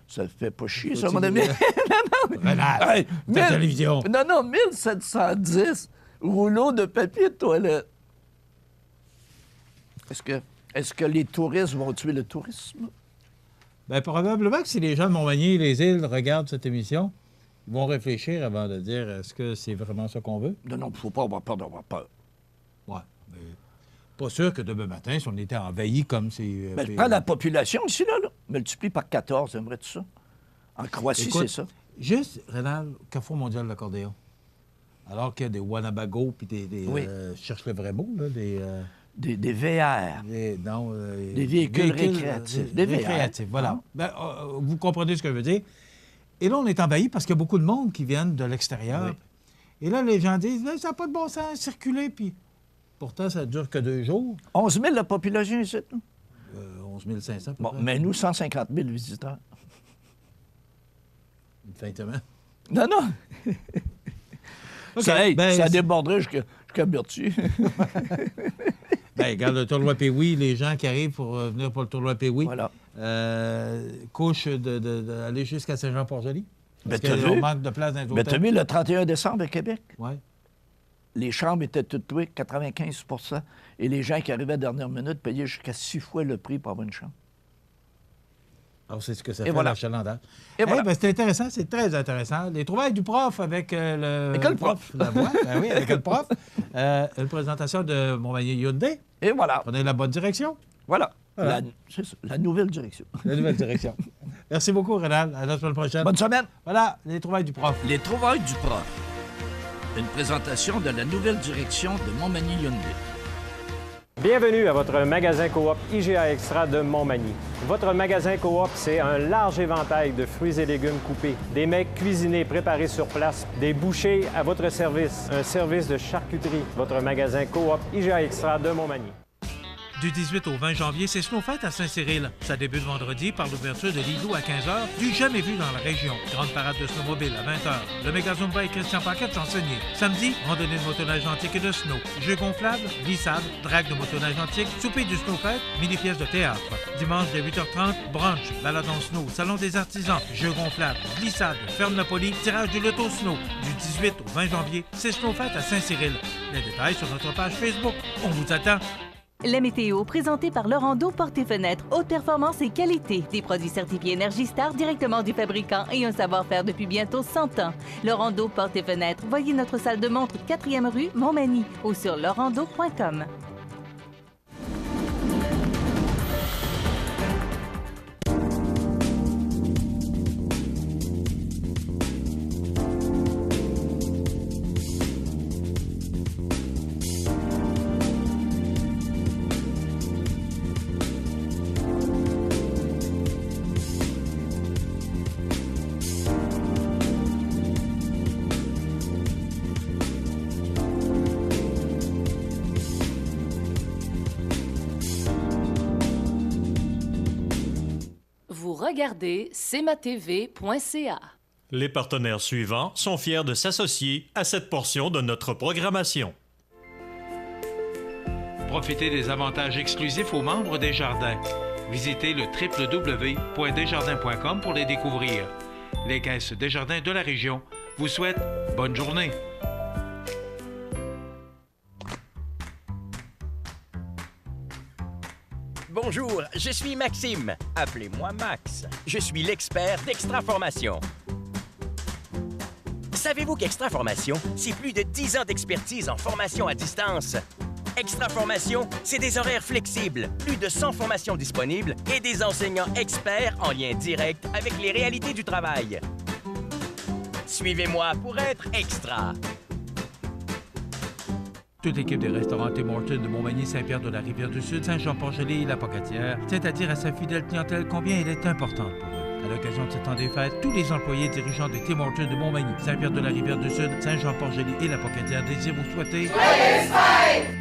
Ça fait pas chier, ça, mon ami. La télévision. Non, 1710 rouleaux de papier de toilette. Est-ce que les touristes vont tuer le tourisme? Bien, probablement que si les gens de Montmagny et les îles regardent cette émission, ils vont réfléchir avant de dire est-ce que c'est vraiment ça qu'on veut? Non, il ne faut pas avoir peur d'avoir peur. Oui, mais pas sûr que demain matin, si on était envahi comme c'est... prends la population ici, là. Multiplie par 14, aimerais-tu ça? En Croatie, c'est ça. Juste, Rénal, Carrefour mondial de l'accordéon. Alors qu'il y a des Wanabago puis des je cherche le vrai mot, là, des VR. Des véhicules récréatifs. Des récréatifs, voilà. Vous comprenez ce que je veux dire. Et là, on est envahi parce qu'il y a beaucoup de monde qui viennent de l'extérieur. Oui. Et là, les gens disent, ça n'a pas de bon sens, circuler. Puis pourtant, ça ne dure que 2 jours. 11 000 la population ici. 11 500. Bon, mais nous, 150 000 visiteurs. Une fin de semaine. Non. Okay, ça déborderait jusqu'à Berthier. Regarde le tournoi Pee-Wee, les gens qui arrivent pour venir pour le tournoi Pee-Wee. Voilà. Couche d'aller jusqu'à Saint-Jean-Port-Joli. Parce qu'on manque de place dans les hôtels. Tu as vu le 31 décembre à Québec? Oui. Les chambres étaient toutes louées, 95 %. Et les gens qui arrivaient à la dernière minute payaient jusqu'à 6 fois le prix pour avoir une chambre. Alors, c'est ce que ça fait l'achalandage. C'est intéressant, c'est très intéressant. Les trouvailles du prof avec le prof. La voix. Oui, avec le prof. Une présentation de Montmagny Hyundai. Et voilà. On est dans la bonne direction. Voilà. C'est ça, la nouvelle direction. La nouvelle direction. Merci beaucoup, Rénal. À la semaine prochaine. Bonne semaine. Voilà, les trouvailles du prof. Les trouvailles du prof. Une présentation de la nouvelle direction de Montmagny Hyundai. Bienvenue à votre magasin Coop IGA Extra de Montmagny. Votre magasin Coop, c'est un large éventail de fruits et légumes coupés, des mets cuisinés préparés sur place, des bouchées à votre service, un service de charcuterie. Votre magasin Coop IGA Extra de Montmagny. Du 18 au 20 janvier, c'est Snowfête à Saint-Cyril. Ça débute vendredi par l'ouverture de l'igloo à 15h, du jamais vu dans la région. Grande parade de snowmobile à 20h. Le méga Zumba et Christian Paquette chansonnier. Samedi, randonnée de motoneige antique et de snow. Jeux gonflables, glissade, drague de motoneige antique, souper du Snowfête, mini-pièce de théâtre. Dimanche dès 8h30, brunch, balade en snow, salon des artisans, jeux gonflables, glissade, ferme Napoli, tirage du loto snow. Du 18 au 20 janvier, c'est Snowfête à Saint-Cyril. Les détails sur notre page Facebook. On vous attend. La météo, présentée par Lorando Portes et Fenêtres. Haute performance et qualité. Des produits certifiés Énergie Star directement du fabricant et un savoir-faire depuis bientôt 100 ans. Lorando Portes et Fenêtres. Voyez notre salle de montre 4e rue Montmagny ou sur lorando.com. Regardez cmatv.ca. Les partenaires suivants sont fiers de s'associer à cette portion de notre programmation. Profitez des avantages exclusifs aux membres des Jardins. Visitez le www.desjardins.com pour les découvrir. Les caisses Desjardins de la région vous souhaitent bonne journée. Bonjour, je suis Maxime. Appelez-moi Max. Je suis l'expert d'Extraformation. Savez-vous qu'Extraformation, c'est plus de 10 ans d'expertise en formation à distance? Extraformation, c'est des horaires flexibles, plus de 100 formations disponibles et des enseignants experts en lien direct avec les réalités du travail. Suivez-moi pour être extra. Toute l'équipe des restaurants Tim Hortons de Montmagny, Saint-Pierre-de-la-Rivière-du-Sud, Saint-Jean-Port-Joli et la Pocatière tient à dire à sa fidèle clientèle combien elle est importante pour eux. À l'occasion de ce temps des fêtes, tous les employés dirigeants des Tim Hortons de Montmagny, Saint-Pierre-de-la-Rivière-du-Sud, Saint-Jean-Port-Joli et la Pocatière désirent vous souhaiter joyeuses fêtes!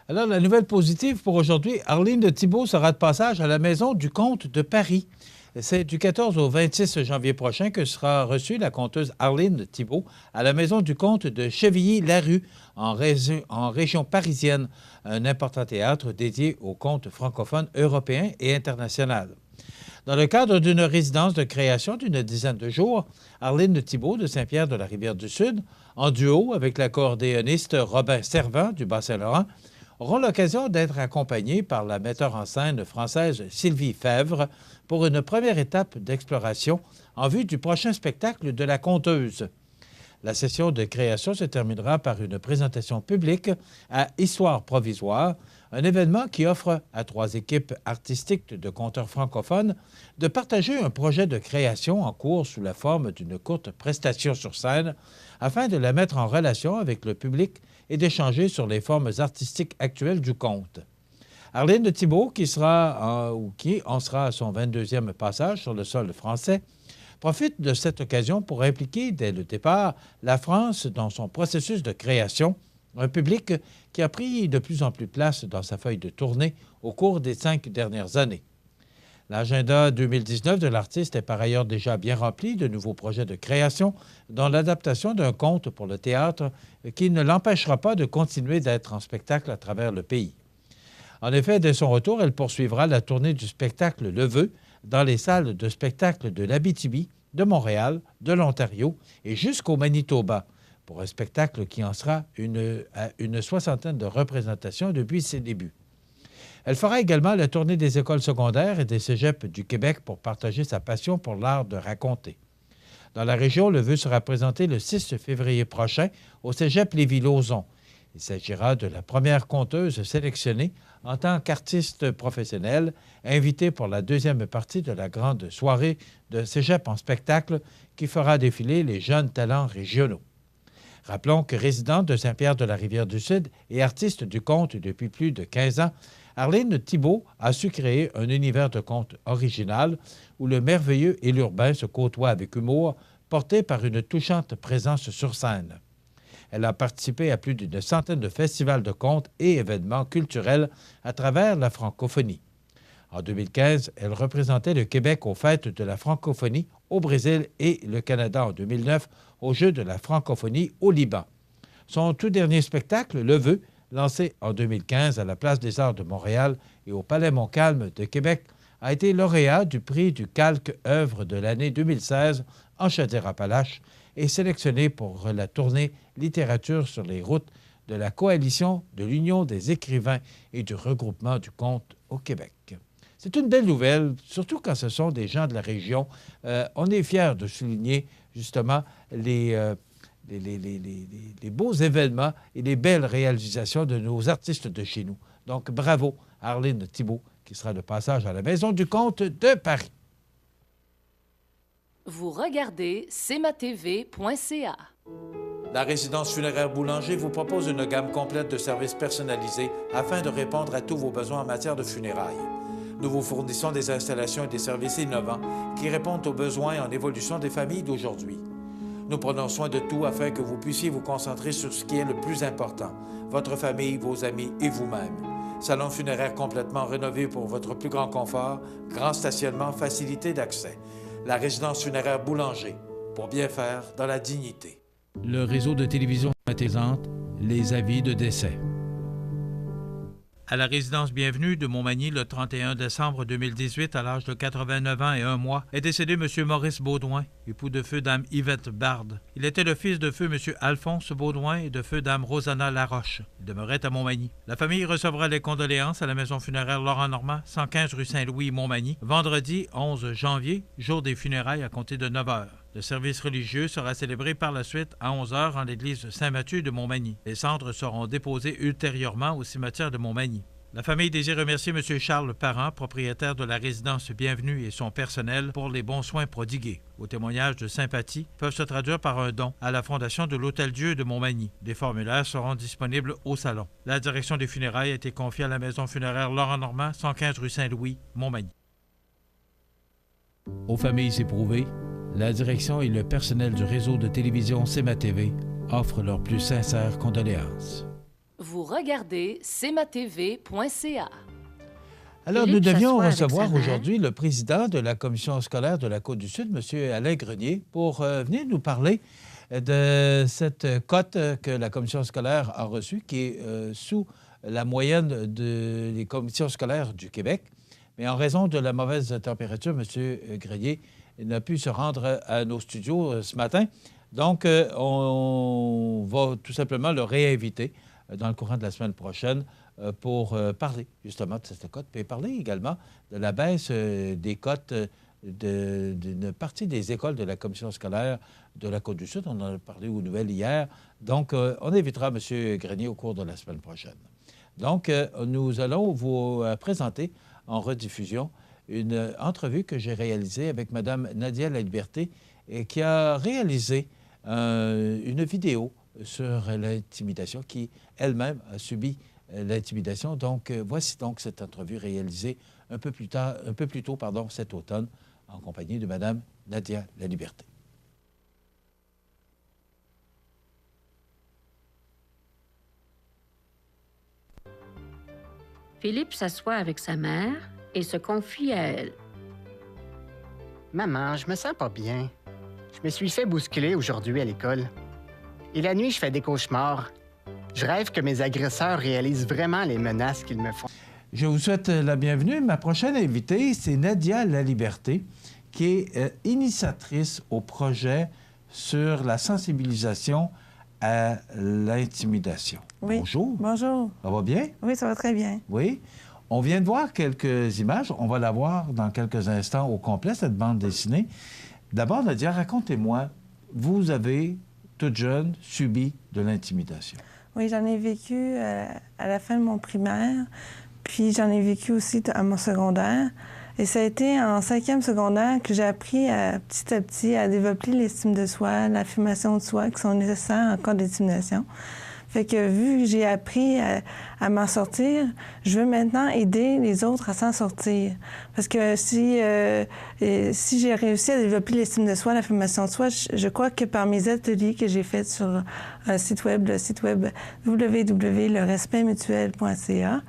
Alors, la nouvelle positive pour aujourd'hui, Arline Thibault sera de passage à la Maison du Comte de Paris. C'est du 14 au 26 janvier prochain que sera reçue la conteuse Arline Thibault à la Maison du Comte de Chevilly-Larue, en région parisienne, un important théâtre dédié aux contes francophones européens et internationaux. Dans le cadre d'une résidence de création d'une dizaine de jours, Arline Thibault de Saint-Pierre-de-la-Rivière-du-Sud, en duo avec l'accordéoniste Robin Servant du Bas-Saint-Laurent, auront l'occasion d'être accompagnés par la metteur en scène française Sylvie Fèvre pour une première étape d'exploration en vue du prochain spectacle de la conteuse. La session de création se terminera par une présentation publique à Histoire provisoire, un événement qui offre à 3 équipes artistiques de conteurs francophones de partager un projet de création en cours sous la forme d'une courte prestation sur scène afin de la mettre en relation avec le public et d'échanger sur les formes artistiques actuelles du conte. Arline Thibault, qui en sera à son 22e passage sur le sol français, profite de cette occasion pour impliquer dès le départ la France dans son processus de création, un public qui a pris de plus en plus place dans sa feuille de tournée au cours des 5 dernières années. L'agenda 2019 de l'artiste est par ailleurs déjà bien rempli de nouveaux projets de création, dont l'adaptation d'un conte pour le théâtre qui ne l'empêchera pas de continuer d'être en spectacle à travers le pays. En effet, dès son retour, elle poursuivra la tournée du spectacle Le Vœu dans les salles de spectacle de l'Abitibi, de Montréal, de l'Ontario et jusqu'au Manitoba, pour un spectacle qui en sera à une 60aine de représentations depuis ses débuts. Elle fera également la tournée des écoles secondaires et des cégeps du Québec pour partager sa passion pour l'art de raconter. Dans la région, Le Vœu sera présenté le 6 février prochain au cégep Lévis-Lauzon. Il s'agira de la première conteuse sélectionnée en tant qu'artiste professionnelle, invitée pour la 2e partie de la grande soirée de cégep en spectacle qui fera défiler les jeunes talents régionaux. Rappelons que résidente de Saint-Pierre-de-la-Rivière-du-Sud et artiste du conte depuis plus de 15 ans, Arline Thibault a su créer un univers de conte original où le merveilleux et l'urbain se côtoient avec humour, porté par une touchante présence sur scène. Elle a participé à plus d'une centaine de festivals de contes et événements culturels à travers la francophonie. En 2015, elle représentait le Québec aux Fêtes de la francophonie au Brésil et le Canada en 2009 aux Jeux de la francophonie au Liban. Son tout dernier spectacle, Le Vœu, lancé en 2015 à la Place des Arts de Montréal et au Palais Montcalm de Québec, a été lauréat du prix du Calque œuvre de l'année 2016 en Chaudière-Appalaches et sélectionné pour la tournée Littérature sur les routes de la Coalition de l'Union des écrivains et du regroupement du conte au Québec. C'est une belle nouvelle, surtout quand ce sont des gens de la région. On est fiers de souligner justement les beaux événements et les belles réalisations de nos artistes de chez nous. Donc, bravo à Arline Thibault, qui sera de passage à la Maison du Comte de Paris. Vous regardez cmatv.ca. La résidence funéraire Boulanger vous propose une gamme complète de services personnalisés afin de répondre à tous vos besoins en matière de funérailles. Nous vous fournissons des installations et des services innovants qui répondent aux besoins en évolution des familles d'aujourd'hui. Nous prenons soin de tout afin que vous puissiez vous concentrer sur ce qui est le plus important, votre famille, vos amis et vous-même. Salon funéraire complètement rénové pour votre plus grand confort, grand stationnement, facilité d'accès. La résidence funéraire Boulanger, pour bien faire dans la dignité. Le réseau de télévision présente les avis de décès. À la résidence Bienvenue de Montmagny, le 31 décembre 2018, à l'âge de 89 ans et 1 mois, est décédé M. Maurice Baudouin, époux de feu Dame Yvette Bard. Il était le fils de feu M. Alphonse Baudouin et de feu Dame Rosanna Laroche. Il demeurait à Montmagny. La famille recevra les condoléances à la maison funéraire Laurent Normand, 115 rue Saint-Louis, Montmagny, vendredi 11 janvier, jour des funérailles à compter de 9 h. Le service religieux sera célébré par la suite à 11 h en l'église Saint-Mathieu de Montmagny. Les cendres seront déposées ultérieurement au cimetière de Montmagny. La famille désire remercier M. Charles Parent, propriétaire de la résidence Bienvenue et son personnel pour les bons soins prodigués. Vos témoignages de sympathie peuvent se traduire par un don à la Fondation de l'Hôtel-Dieu de Montmagny. Des formulaires seront disponibles au salon. La direction des funérailles a été confiée à la maison funéraire Laurent Normand, 115 rue Saint-Louis, Montmagny. Aux familles éprouvées, la direction et le personnel du réseau de télévision CMA-TV offrent leurs plus sincères condoléances. Vous regardez cmatv.ca. Alors, nous devions recevoir aujourd'hui le président de la commission scolaire de la Côte-du-Sud, M. Alain Grenier, pour venir nous parler de cette cote que la commission scolaire a reçue, qui est sous la moyenne des commissions scolaires du Québec. Mais en raison de la mauvaise température, M. Grenier n'a pu se rendre à nos studios ce matin. Donc, on va tout simplement le réinviter dans le courant de la semaine prochaine pour parler justement de cette cote, puis parler également de la baisse des cotes d'une partie des écoles de la commission scolaire de la Côte-du-Sud. On en a parlé aux nouvelles hier. Donc, on invitera M. Grenier au cours de la semaine prochaine. Donc, nous allons vous présenter en rediffusion une entrevue que j'ai réalisée avec Mme Nadia Laliberté et qui a réalisé une vidéo sur l'intimidation, qui elle-même a subi l'intimidation. Donc, voici donc cette entrevue réalisée un peu plus tôt cet automne, en compagnie de Mme Nadia Laliberté. Philippe s'assoit avec sa mère et se confie à elle. Maman, je me sens pas bien. Je me suis fait bousculer aujourd'hui à l'école. Et la nuit, je fais des cauchemars. Je rêve que mes agresseurs réalisent vraiment les menaces qu'ils me font. Je vous souhaite la bienvenue. Ma prochaine invitée, c'est Nadia Laliberté, qui est initiatrice au projet sur la sensibilisation à l'intimidation. Oui. Bonjour. Bonjour. Ça va bien? Oui, ça va très bien. Oui. On vient de voir quelques images. On va la voir dans quelques instants au complet, cette bande dessinée. D'abord, Nadia, racontez-moi, vous avez, toute jeune, subi de l'intimidation. Oui, j'en ai vécu à la fin de mon primaire, puis j'en ai vécu aussi à mon secondaire. Et ça a été en 5e secondaire que j'ai appris petit à petit à développer l'estime de soi, l'affirmation de soi qui sont nécessaires en cas d'intimidation. Fait que vu que j'ai appris à m'en sortir, je veux maintenant aider les autres à s'en sortir. Parce que si j'ai réussi à développer l'estime de soi, l'affirmation de soi, je crois que par mes ateliers que j'ai faits sur un site web, le site web www.lerespectmutuel.ca,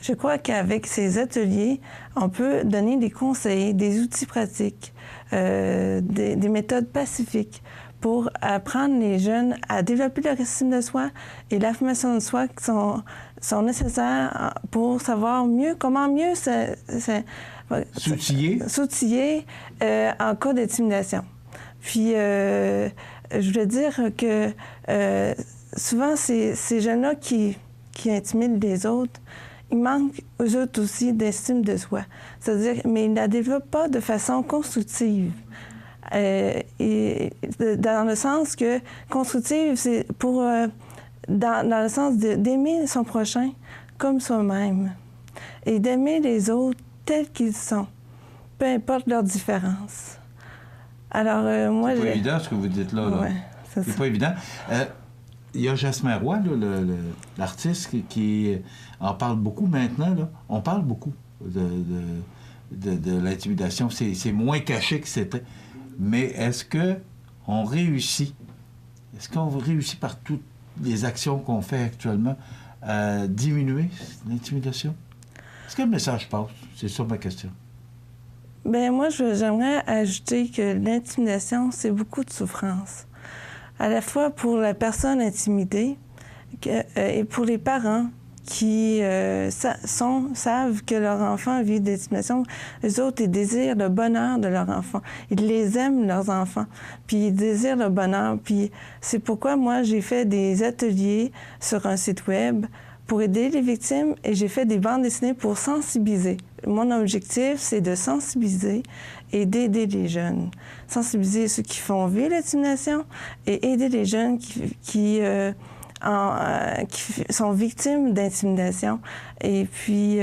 je crois qu'avec ces ateliers, on peut donner des conseils, des outils pratiques, des méthodes pacifiques pour apprendre les jeunes à développer leur estime de soi et l'affirmation de soi qui sont nécessaires pour savoir comment mieux s'outiller en cas d'intimidation. Puis, je voulais dire que souvent, ces jeunes-là qui intimident les autres, ils manquent, eux autres aussi, d'estime de soi. C'est-à-dire, mais ils ne la développent pas de façon constructive. Et dans le sens que constructive, c'est pour dans le sens d'aimer son prochain comme soi-même et d'aimer les autres tels qu'ils sont, peu importe leurs différences. Alors, moi... C'est pas évident ce que vous dites là. Ouais, c'est pas évident. Il y a Jasmin Roy, là, l'artiste, qui en parle beaucoup maintenant. Là. On parle beaucoup de l'intimidation. C'est moins caché que c'était. Mais est-ce qu'on réussit par toutes les actions qu'on fait actuellement à diminuer l'intimidation? Est-ce que le message passe? C'est ça ma question. Bien, moi, j'aimerais ajouter que l'intimidation, c'est beaucoup de souffrance. À la fois pour la personne intimidée et pour les parents qui savent que leur enfant vit d'intimidation. Les autres, ils désirent le bonheur de leur enfant. Ils les aiment, leurs enfants. Puis ils désirent le bonheur. Puis c'est pourquoi moi, j'ai fait des ateliers sur un site web pour aider les victimes et j'ai fait des bandes dessinées pour sensibiliser. Mon objectif, c'est de sensibiliser et d'aider les jeunes. Sensibiliser ceux qui font vivre l'intimidation et aider les jeunes qui qui sont victimes d'intimidation. Et puis,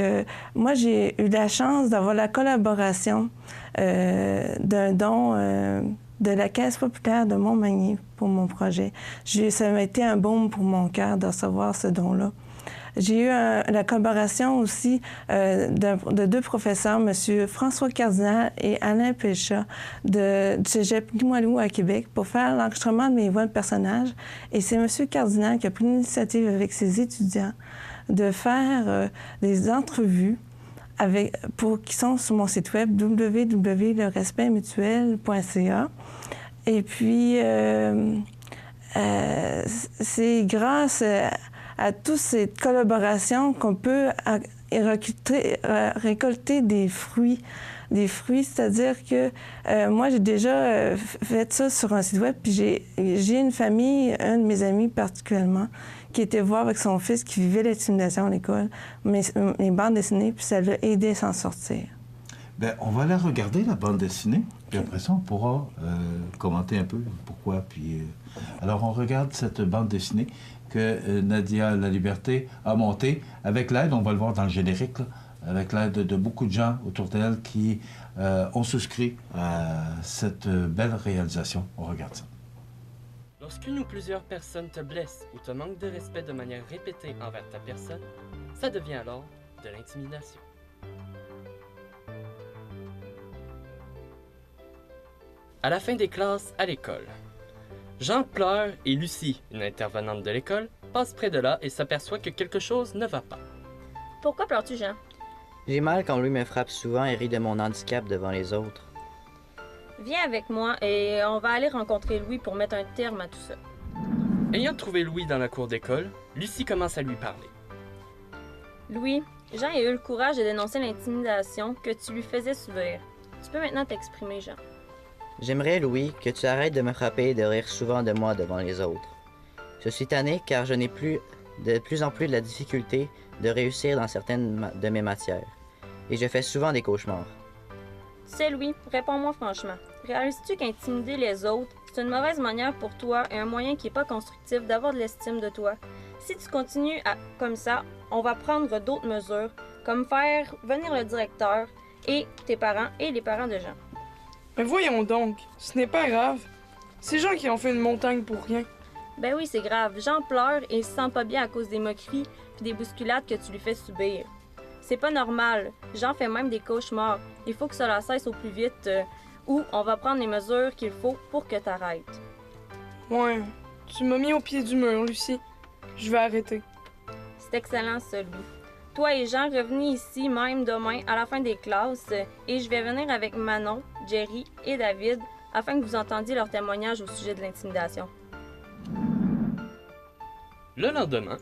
moi, j'ai eu la chance d'avoir la collaboration d'un don de la Caisse populaire de Montmagny pour mon projet. Ça m'a été un baume pour mon cœur de recevoir ce don-là. J'ai eu la collaboration aussi de deux professeurs, M. François Cardinal et Alain Pécha, du Cégep Limoilou à Québec, pour faire l'enregistrement de mes voix de personnages. Et c'est M. Cardinal qui a pris l'initiative avec ses étudiants de faire des entrevues qui sont sur mon site web www.lerespectmutuel.ca. Et puis, c'est grâce à toutes ces collaborations qu'on peut récolter des fruits. C'est-à-dire que moi, j'ai déjà fait ça sur un site web, puis j'ai une famille, un de mes amis particulièrement, qui était voir avec son fils qui vivait l'intimidation à l'école, les bandes dessinées, puis ça l'a aidé à s'en sortir. Bien, on va la regarder, la bande dessinée, puis après ça, on pourra commenter un peu pourquoi. Puis, alors, on regarde cette bande dessinée que Nadia Laliberté a montée avec l'aide, on va le voir dans le générique, là, avec l'aide de beaucoup de gens autour d'elle qui ont souscrit à cette belle réalisation. On regarde ça. Lorsqu'une ou plusieurs personnes te blessent ou te manquent de respect de manière répétée envers ta personne, ça devient alors de l'intimidation. À la fin des classes à l'école, Jean pleure et Lucie, une intervenante de l'école, passe près de là et s'aperçoit que quelque chose ne va pas. Pourquoi pleures-tu, Jean? J'ai mal quand Louis me frappe souvent et rit de mon handicap devant les autres. Viens avec moi et on va aller rencontrer Louis pour mettre un terme à tout ça. Ayant trouvé Louis dans la cour d'école, Lucie commence à lui parler. Louis, Jean a eu le courage de dénoncer l'intimidation que tu lui faisais subir. Tu peux maintenant t'exprimer, Jean. J'aimerais, Louis, que tu arrêtes de me frapper et de rire souvent de moi devant les autres. Je suis tanné car je n'ai de plus en plus de la difficulté de réussir dans certaines de mes matières. Et je fais souvent des cauchemars. Tu sais, Louis, réponds-moi franchement. Réalises-tu qu'intimider les autres, c'est une mauvaise manière pour toi et un moyen qui n'est pas constructif d'avoir de l'estime de toi? Si tu continues comme ça, on va prendre d'autres mesures, comme faire venir le directeur et tes parents et les parents de Jean. Mais voyons donc, ce n'est pas grave. C'est Jean qui en fait une montagne pour rien. Ben oui, c'est grave. Jean pleure et il se sent pas bien à cause des moqueries puis des bousculades que tu lui fais subir. C'est pas normal. Jean fait même des cauchemars. Il faut que cela cesse au plus vite ou on va prendre les mesures qu'il faut pour que t'arrêtes. Ouais, tu m'as mis au pied du mur, Lucie. Je vais arrêter. C'est excellent, ça, Louis. Toi et Jean, revenez ici même demain à la fin des classes et je vais venir avec Manon, Jerry et David afin que vous entendiez leur témoignage au sujet de l'intimidation. Le lendemain.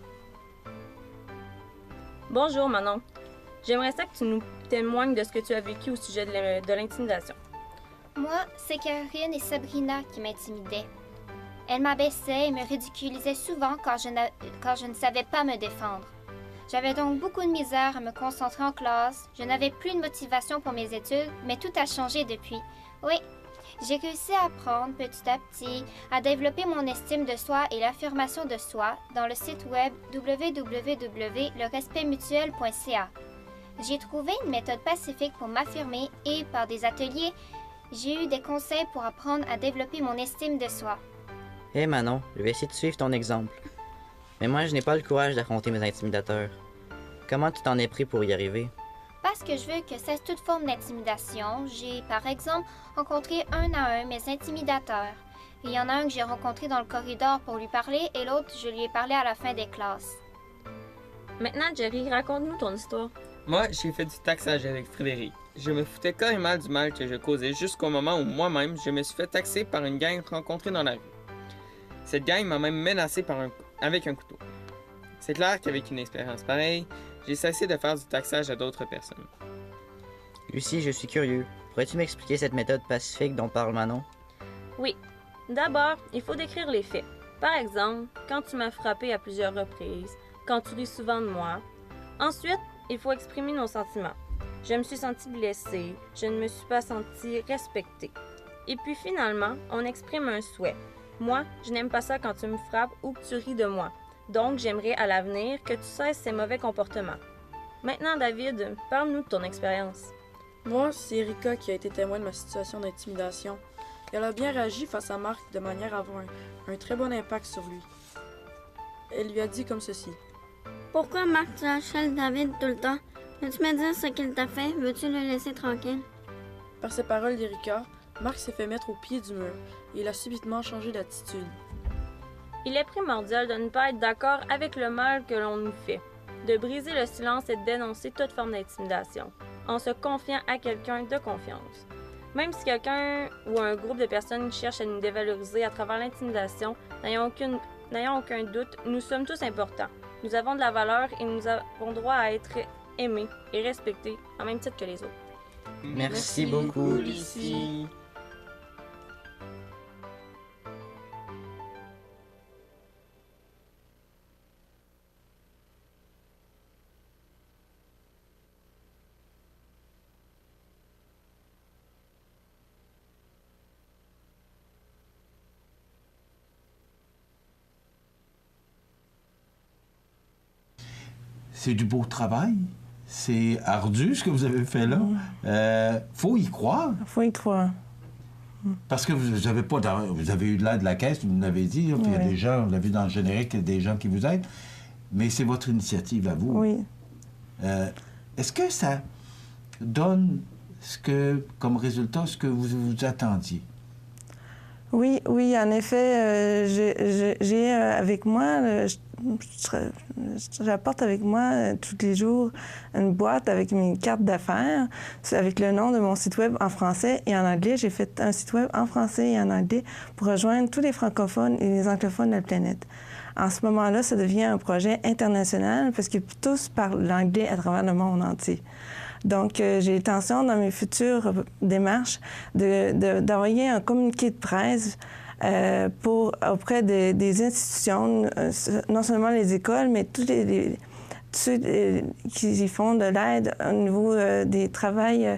Bonjour Manon. J'aimerais ça que tu nous témoignes de ce que tu as vécu au sujet de l'intimidation. Moi, c'est Karine et Sabrina qui m'intimidaient. Elles m'abaissaient et me ridiculisaient souvent quand je ne savais pas me défendre. J'avais donc beaucoup de misère à me concentrer en classe, je n'avais plus de motivation pour mes études, mais tout a changé depuis. Oui, j'ai réussi à apprendre petit à petit à développer mon estime de soi et l'affirmation de soi dans le site web www.lerespectmutuel.ca. J'ai trouvé une méthode pacifique pour m'affirmer et, par des ateliers, j'ai eu des conseils pour apprendre à développer mon estime de soi. Hé Manon, je vais essayer de suivre ton exemple. Mais moi, je n'ai pas le courage d'affronter mes intimidateurs. Comment tu t'en es pris pour y arriver? Parce que je veux que cesse toute forme d'intimidation, j'ai, par exemple, rencontré un à un mes intimidateurs. Il y en a un que j'ai rencontré dans le corridor pour lui parler et l'autre, je lui ai parlé à la fin des classes. Maintenant, Jerry, raconte-nous ton histoire. Moi, j'ai fait du taxage avec Frédéric. Je me foutais carrément du mal que je causais jusqu'au moment où moi-même, je me suis fait taxer par une gang rencontrée dans la rue. Cette gang m'a même menacé avec un couteau. C'est clair qu'avec une expérience pareille, j'ai cessé de faire du taxage à d'autres personnes. Lucie, je suis curieux. Pourrais-tu m'expliquer cette méthode pacifique dont parle Manon? Oui. D'abord, il faut décrire les faits. Par exemple, quand tu m'as frappé à plusieurs reprises, quand tu ris souvent de moi. Ensuite, il faut exprimer nos sentiments. Je me suis sentie blessée, je ne me suis pas sentie respectée. Et puis finalement, on exprime un souhait. Moi, je n'aime pas ça quand tu me frappes ou que tu ris de moi. Donc, j'aimerais à l'avenir que tu cesses ces mauvais comportements. Maintenant, David, parle-nous de ton expérience. Moi, c'est Erika qui a été témoin de ma situation d'intimidation. Elle a bien réagi face à Marc de manière à avoir un très bon impact sur lui. Elle lui a dit comme ceci. Pourquoi Marc tu harcèles David tout le temps? Veux-tu me dire ce qu'il t'a fait? Veux-tu le laisser tranquille? Par ces paroles d'Erika, Marc s'est fait mettre au pied du mur et il a subitement changé d'attitude. Il est primordial de ne pas être d'accord avec le mal que l'on nous fait, de briser le silence et de dénoncer toute forme d'intimidation, en se confiant à quelqu'un de confiance. Même si quelqu'un ou un groupe de personnes cherche à nous dévaloriser à travers l'intimidation, n'ayons aucun doute, nous sommes tous importants. Nous avons de la valeur et nous avons droit à être aimés et respectés en même titre que les autres. Merci beaucoup, Lucie. C'est du beau travail. C'est ardu, ce que vous avez fait là. Faut y croire. Faut y croire. Parce que vous avez eu de l'aide de la Caisse, vous l'avez dit, puis il y a des gens, on l'a vu dans le générique, il y a des gens qui vous aident, mais c'est votre initiative à vous. Oui. Est-ce que ça donne comme résultat ce que vous attendiez? Oui, en effet, j'ai avec moi, j'apporte avec moi tous les jours une boîte avec mes cartes d'affaires, avec le nom de mon site web en français et en anglais. J'ai fait un site web en français et en anglais pour rejoindre tous les francophones et les anglophones de la planète. En ce moment-là, ça devient un projet international parce que tous parlent l'anglais à travers le monde entier. Donc, j'ai l'intention dans mes futures démarches d'envoyer un communiqué de presse auprès des institutions, non seulement les écoles, mais tous ceux qui font de l'aide au niveau du travail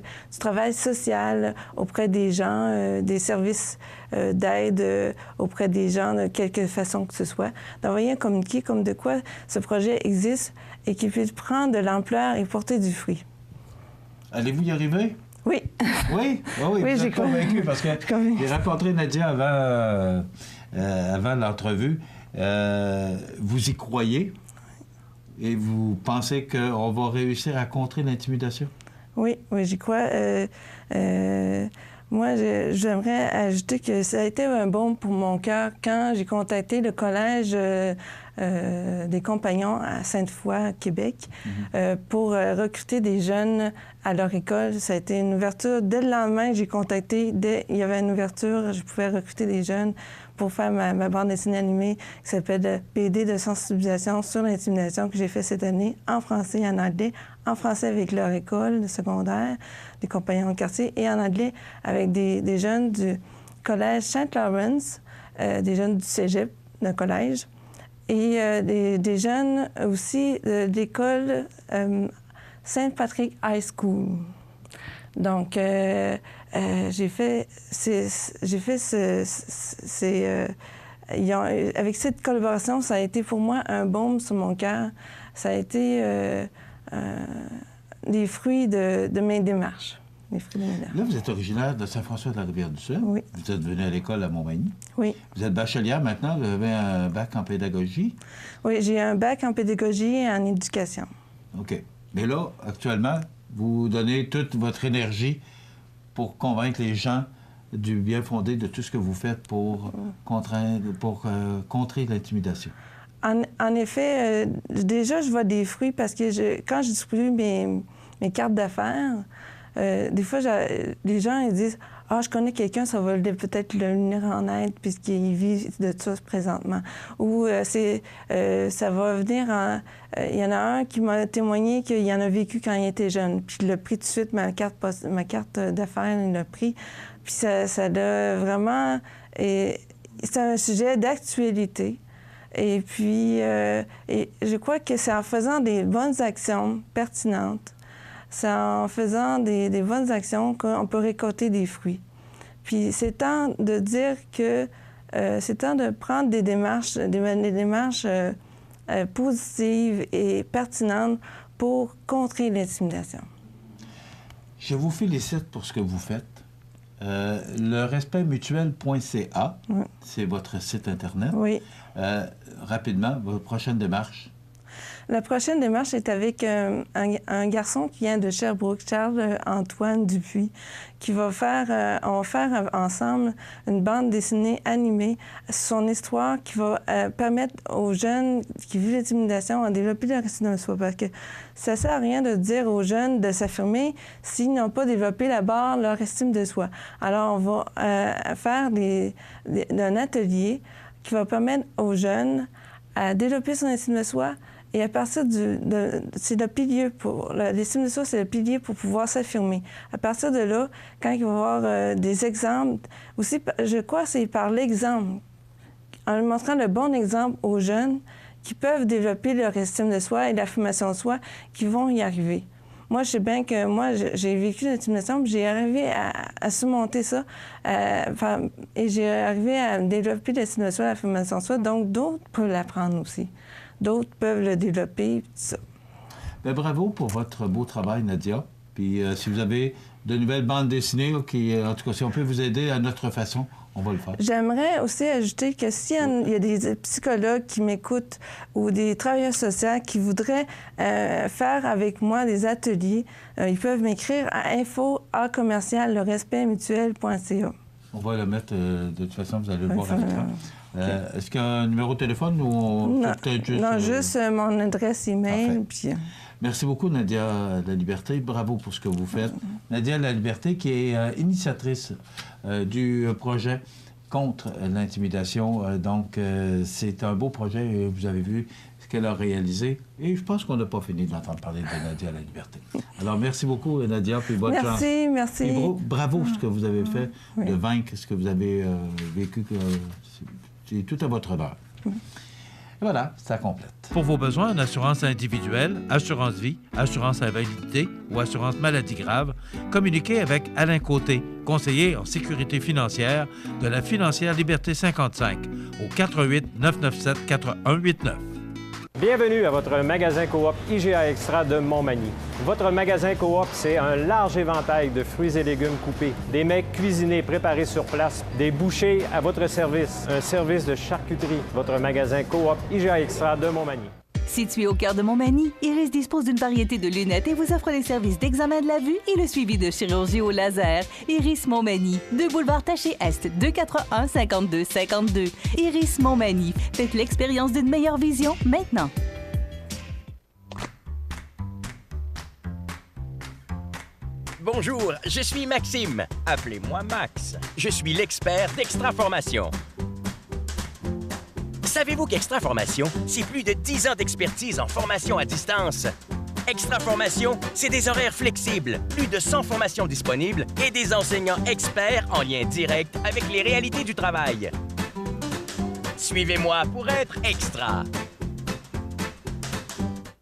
social auprès des gens, des services d'aide auprès des gens de quelque façon que ce soit, d'envoyer un communiqué comme de quoi ce projet existe et qu'il puisse prendre de l'ampleur et porter du fruit. Allez-vous y arriver? Oui. Oui? Oui, vous êtes convaincu parce que j'ai rencontré Nadia avant l'entrevue. Vous y croyez et vous pensez qu'on va réussir à contrer l'intimidation? Oui, j'y crois. Moi, j'aimerais ajouter que ça a été un baume pour mon cœur quand j'ai contacté le collège des compagnons à Sainte-Foy, Québec, pour recruter des jeunes à leur école. Ça a été une ouverture. Dès le lendemain, j'ai contacté, il y avait une ouverture, je pouvais recruter des jeunes pour faire ma bande dessinée animée qui s'appelle BD de sensibilisation sur l'intimidation que j'ai fait cette année en français et en anglais. En français avec leur école de secondaire, des compagnons de quartier, et en anglais avec des jeunes du collège Saint-Lawrence, des jeunes du cégep, d'un collège, et des jeunes aussi de l'école Saint-Patrick High School. Donc, avec cette collaboration, ça a été pour moi un baume sur mon cœur. Ça a été les fruits de mes démarches. Là, vous êtes originaire de Saint-François de la Rivière-du-Sud. Oui. Vous êtes venu à l'école à Montmagny. Oui. Vous êtes bachelière maintenant, vous avez un bac en pédagogie. Oui, j'ai un bac en pédagogie et en éducation. OK. Mais là, actuellement, vous donnez toute votre énergie pour convaincre les gens du bien fondé de tout ce que vous faites pour contrer l'intimidation. En effet, déjà, je vois des fruits parce que quand je distribue mes cartes d'affaires, des fois, les gens ils disent « Ah, je connais quelqu'un, ça va peut-être le venir en aide puisqu'il vit de ça présentement. » Ou ça va venir en... Il y en a un qui m'a témoigné qu'il en a vécu quand il était jeune. Puis il l'a pris tout de suite, ma carte d'affaires, il l'a pris. Puis ça l'a vraiment... c'est un sujet d'actualité. Et puis, je crois que c'est en faisant des bonnes actions pertinentes, c'est en faisant des bonnes actions qu'on peut récolter des fruits. Puis c'est temps de dire que c'est temps de prendre des démarches positives et pertinentes pour contrer l'intimidation. Je vous félicite pour ce que vous faites. Le respectmutuel.ca, c'est votre site Internet. Oui. Rapidement, votre prochaine démarche? La prochaine démarche est avec un garçon qui vient de Sherbrooke, Charles-Antoine Dupuis, qui va faire, on va faire ensemble une bande dessinée animée sur son histoire qui va permettre aux jeunes qui vivent l'intimidation de développer leur estime de soi. Parce que ça ne sert à rien de dire aux jeunes de s'affirmer s'ils n'ont pas développé d'abord leur estime de soi. Alors, on va faire un atelier qui va permettre aux jeunes à développer son estime de soi. Et à partir c'est le pilier pour... L'estime de soi, c'est le pilier pour pouvoir s'affirmer. À partir de là, quand il va y avoir des exemples, aussi, je crois que c'est par l'exemple, en montrant le bon exemple aux jeunes qui peuvent développer leur estime de soi et l'affirmation de soi, qui vont y arriver. Moi, je sais bien que j'ai vécu l'intimidation, puis j'ai arrivé à surmonter ça, et j'ai arrivé à développer l'estime de soi, l'affirmation de soi, donc d'autres peuvent l'apprendre aussi. D'autres peuvent le développer, tout ça. Bien, bravo pour votre beau travail, Nadia. Puis si vous avez de nouvelles bandes dessinées, qui, en tout cas, si on peut vous aider à notre façon, on va le faire. J'aimerais aussi ajouter que s'il y a des psychologues qui m'écoutent ou des travailleurs sociaux qui voudraient faire avec moi des ateliers, ils peuvent m'écrire à info@lerespectmutuel.ca. On va le mettre, de toute façon, vous allez le voir à l'écran. Est-ce qu'il y a un numéro de téléphone ou peut-être juste... Non, juste mon adresse email. Puis... Merci beaucoup, Nadia Laliberté. Bravo pour ce que vous faites. Nadia Laliberté, qui est initiatrice du projet contre l'intimidation. Donc, c'est un beau projet et vous avez vu ce qu'elle a réalisé. Et je pense qu'on n'a pas fini d'entendre parler de Nadia Laliberté. Alors, merci beaucoup, Nadia, puis bonne chance. Merci. Et bravo ce que vous avez fait de vaincre ce que vous avez vécu. C'est tout à votre honneur. Voilà, ça complète. Pour vos besoins en assurance individuelle, assurance vie, assurance invalidité ou assurance maladie grave, communiquez avec Alain Côté, conseiller en sécurité financière de la Financière Liberté 55 au 88 997 4189. Bienvenue à votre magasin Coop IGA Extra de Montmagny. Votre magasin Coop, c'est un large éventail de fruits et légumes coupés, des mets cuisinés préparés sur place, des bouchées à votre service, un service de charcuterie. Votre magasin Coop IGA Extra de Montmagny. Situé au cœur de Montmagny, Iris dispose d'une variété de lunettes et vous offre les services d'examen de la vue et le suivi de chirurgie au laser. Iris Montmagny, 2 boulevard Taché-Est, 241-5252. Iris Montmagny, faites l'expérience d'une meilleure vision maintenant. Bonjour, je suis Maxime. Appelez-moi Max. Je suis l'expert d'Extra Formation. Savez-vous qu'Extra Formation, c'est plus de 10 ans d'expertise en formation à distance? Extra Formation, c'est des horaires flexibles, plus de 100 formations disponibles et des enseignants experts en lien direct avec les réalités du travail. Suivez-moi pour être extra.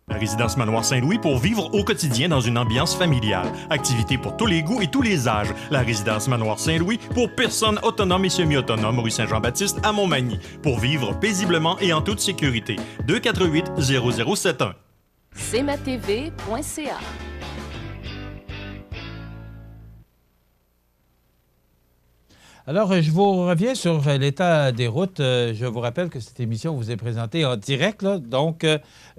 La résidence Manoir Saint-Louis pour vivre au quotidien dans une ambiance familiale. Activités pour tous les goûts et tous les âges. La résidence Manoir Saint-Louis pour personnes autonomes et semi-autonomes, rue Saint-Jean-Baptiste à Montmagny. Pour vivre paisiblement et en toute sécurité. 248-0071. cmatv.ca. Alors, je vous reviens sur l'état des routes. Je vous rappelle que cette émission vous est présentée en direct. Là. Donc,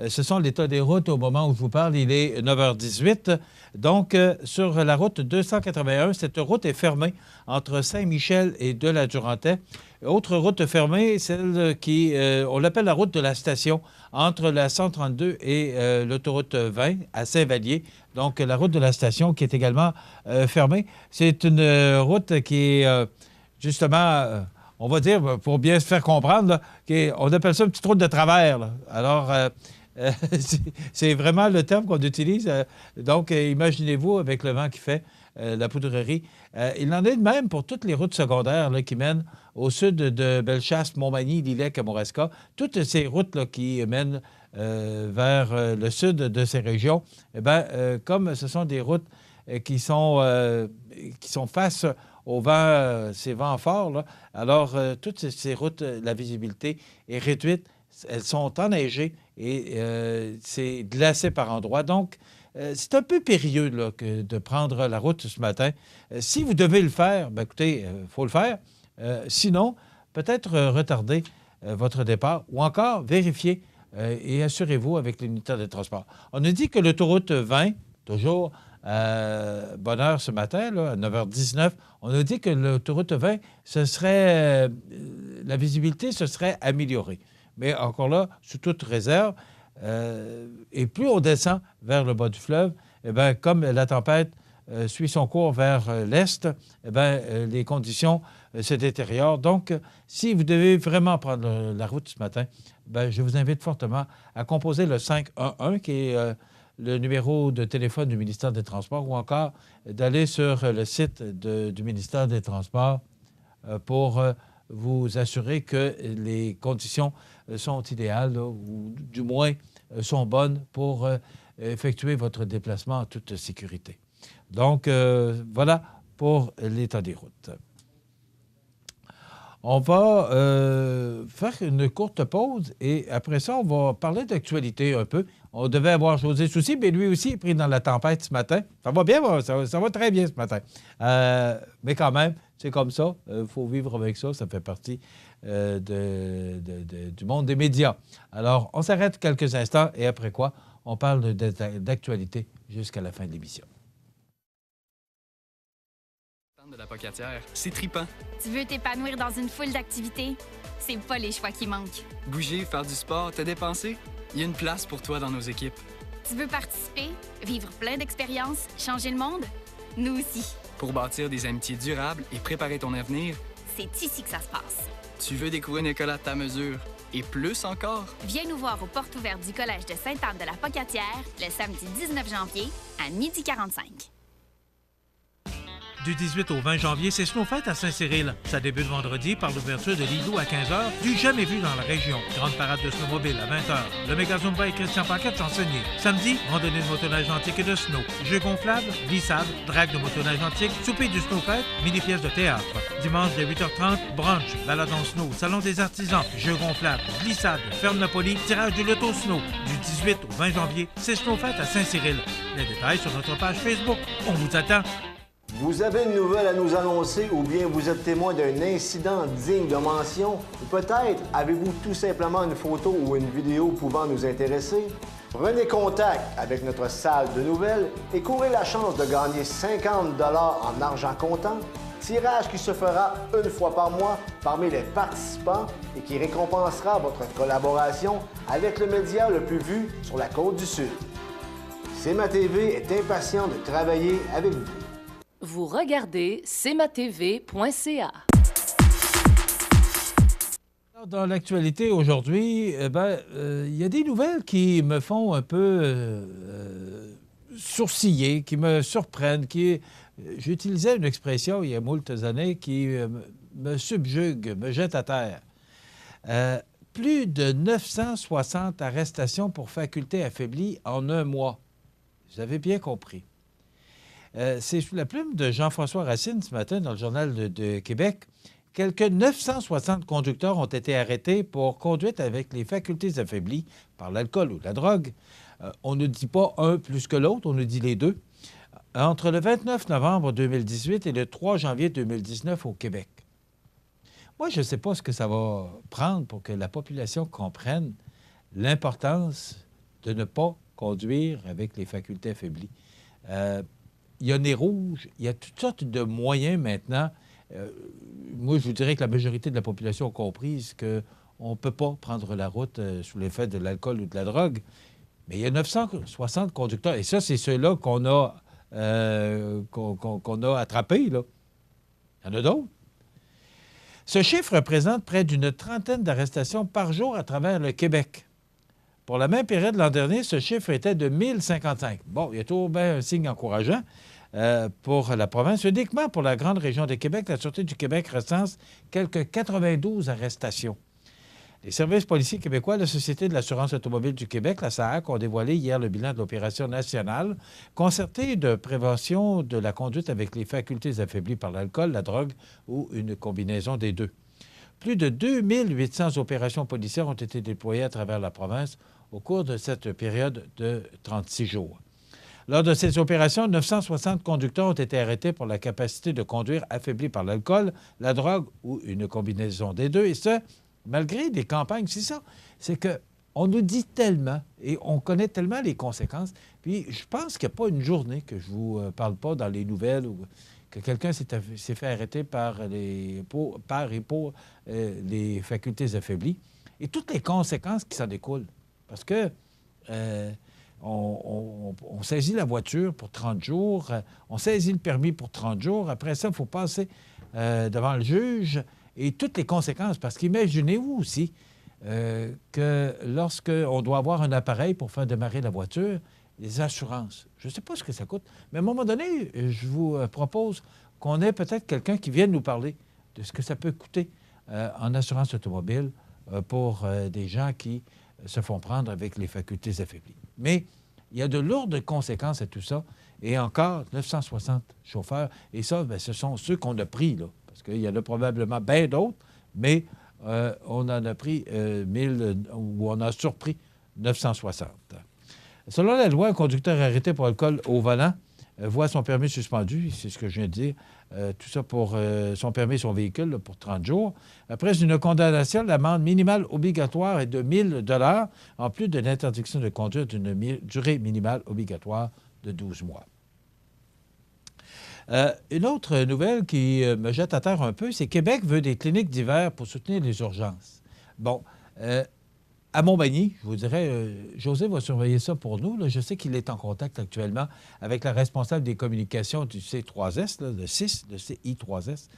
ce sont l'état des routes au moment où je vous parle. Il est 9h18. Donc, sur la route 281, cette route est fermée entre Saint-Michel et de la Durantais. Autre route fermée, celle qui, on l'appelle la route de la station, entre la 132 et l'autoroute 20 à Saint-Vallier. Donc, la route de la station qui est également fermée. C'est une route qui est... justement, on va dire, pour bien se faire comprendre, là, on appelle ça une petite route de travers. Là. Alors, c'est vraiment le terme qu'on utilise. Donc, imaginez-vous, avec le vent qui fait, la poudrerie. Il en est de même pour toutes les routes secondaires là, qui mènent au sud de Bellechasse, Montmagny, Lilley, Kamouraska. Toutes ces routes là, qui mènent vers le sud de ces régions, eh bien, comme ce sont des routes qui sont face au vent, ces vents forts, là, alors toutes ces routes, la visibilité est réduite. elles sont enneigées et c'est glacé par endroits. Donc, c'est un peu périlleux là, de prendre la route ce matin. Si vous devez le faire, bien, écoutez, il faut le faire. Sinon, peut-être retarder votre départ ou encore vérifier et assurez-vous avec l'unité de transport. On a dit que l'autoroute 20, toujours bonne heure ce matin, là, à 9h19, on a dit que l'autoroute 20, la visibilité se serait améliorée. Mais encore là, sous toute réserve, et plus on descend vers le bas du fleuve, eh bien, comme la tempête suit son cours vers l'est, eh bien, les conditions se détériorent. Donc, si vous devez vraiment prendre la route ce matin, bien, je vous invite fortement à composer le 511, qui est le numéro de téléphone du ministère des Transports, ou encore d'aller sur le site du ministère des Transports pour vous assurer que les conditions sont idéales, là, ou du moins sont bonnes pour effectuer votre déplacement en toute sécurité. Donc, voilà pour l'état des routes. On va faire une courte pause et après ça, on va parler d'actualité un peu. On devait avoir José Soucy, mais lui aussi est pris dans la tempête ce matin. Ça va bien, ça va très bien ce matin. Mais quand même, c'est comme ça. Il faut vivre avec ça. Ça fait partie du monde des médias. Alors, on s'arrête quelques instants et après quoi, on parle d'actualité jusqu'à la fin de l'émission. De la Pocatière, c'est tripant. Tu veux t'épanouir dans une foule d'activités? C'est pas les choix qui manquent. Bouger, faire du sport, te dépenser? Il y a une place pour toi dans nos équipes. Tu veux participer, vivre plein d'expériences, changer le monde? Nous aussi. Pour bâtir des amitiés durables et préparer ton avenir, c'est ici que ça se passe. Tu veux découvrir une école à ta mesure et plus encore? Viens nous voir aux portes ouvertes du Collège de Sainte-Anne de la Pocatière le samedi 19 janvier à 12h45. Du 18 au 20 janvier, c'est Snowfête à Saint-Cyril. Ça débute vendredi par l'ouverture de l'igloo à 15h, du jamais vu dans la région. Grande parade de snowmobile à 20h. Le méga Zumba et Christian Paquette chansonnier. Samedi, randonnée de motoneige antique et de snow. Jeux gonflables, glissades, drague de motoneige antique, souper du Snowfête, mini-pièces de théâtre. Dimanche dès 8h30, brunch, balade en snow, salon des artisans, jeux gonflables, glissades, ferme Napoli, tirage du loto snow. Du 18 au 20 janvier, c'est Snowfête à Saint-Cyril. Les détails sur notre page Facebook. On vous attend. Vous avez une nouvelle à nous annoncer ou bien vous êtes témoin d'un incident digne de mention ou peut-être avez-vous tout simplement une photo ou une vidéo pouvant nous intéresser? Prenez contact avec notre salle de nouvelles et courez la chance de gagner 50 $ en argent comptant, tirage qui se fera une fois par mois parmi les participants et qui récompensera votre collaboration avec le média le plus vu sur la Côte-du-Sud. CMA-TV est impatient de travailler avec vous. Vous regardez cmatv.ca. Dans l'actualité aujourd'hui, il y a des nouvelles qui me font un peu sourciller, qui me surprennent, j'utilisais une expression il y a moult années qui me subjugue, me jette à terre. Plus de 960 arrestations pour facultés affaiblies en un mois. Vous avez bien compris. C'est sous la plume de Jean-François Racine ce matin dans le Journal de Québec. Quelques 960 conducteurs ont été arrêtés pour conduite avec les facultés affaiblies par l'alcool ou la drogue. On ne dit pas un plus que l'autre, on nous dit les deux. Entre le 29 novembre 2018 et le 3 janvier 2019 au Québec. Moi, je ne sais pas ce que ça va prendre pour que la population comprenne l'importance de ne pas conduire avec les facultés affaiblies. Il y a nez rouge, il y a toutes sortes de moyens maintenant. Moi, je vous dirais que la majorité de la population a compris qu'on ne peut pas prendre la route sous l'effet de l'alcool ou de la drogue. Mais il y a 960 conducteurs. Et ça, c'est ceux-là qu'on a attrapés, là. Il y en a d'autres. Ce chiffre représente près d'une trentaine d'arrestations par jour à travers le Québec. Pour la même période l'an dernier, ce chiffre était de 1055. Bon, il y a tout bien un signe encourageant pour la province. Uniquement pour la grande région de Québec, la Sûreté du Québec recense quelques 92 arrestations. Les services policiers québécois, la Société de l'assurance automobile du Québec, la SAAC, ont dévoilé hier le bilan de l'opération nationale concertée de prévention de la conduite avec les facultés affaiblies par l'alcool, la drogue ou une combinaison des deux. Plus de 2800 opérations policières ont été déployées à travers la province au cours de cette période de 36 jours. Lors de ces opérations, 960 conducteurs ont été arrêtés pour la capacité de conduire affaiblie par l'alcool, la drogue ou une combinaison des deux, et ce, malgré des campagnes. C'est ça, c'est qu'on nous dit tellement et on connaît tellement les conséquences. Puis je pense qu'il n'y a pas une journée que je ne vous parle pas dans les nouvelles ou que quelqu'un s'est fait arrêter par et pour les facultés affaiblies et toutes les conséquences qui s'en découlent. Parce que on saisit la voiture pour 30 jours, on saisit le permis pour 30 jours. Après ça, il faut passer devant le juge et toutes les conséquences. Parce qu'imaginez-vous aussi que lorsqu'on doit avoir un appareil pour faire démarrer la voiture, les assurances, je ne sais pas ce que ça coûte, mais à un moment donné, je vous propose qu'on ait peut-être quelqu'un qui vienne nous parler de ce que ça peut coûter en assurance automobile pour des gens qui se font prendre avec les facultés affaiblies. Mais il y a de lourdes conséquences à tout ça. Et encore, 960 chauffeurs. Et ça, bien, ce sont ceux qu'on a pris, là. Parce qu'il y en a probablement bien d'autres, mais on en a pris 1000, ou on a surpris 960. Selon la loi, un conducteur arrêté pour alcool au volant voit son permis suspendu, c'est ce que je viens de dire, tout ça pour son permis et son véhicule là, pour 30 jours. Après une condamnation, l'amende minimale obligatoire est de 1 000 $, en plus de l'interdiction de conduire d'une durée minimale obligatoire de 12 mois. Une autre nouvelle qui me jette à terre un peu, c'est que Québec veut des cliniques d'hiver pour soutenir les urgences. Bon, à Montmagny, je vous dirais, José va surveiller ça pour nous. Là. Je sais qu'il est en contact actuellement avec la responsable des communications du C3S, là, de CI3S,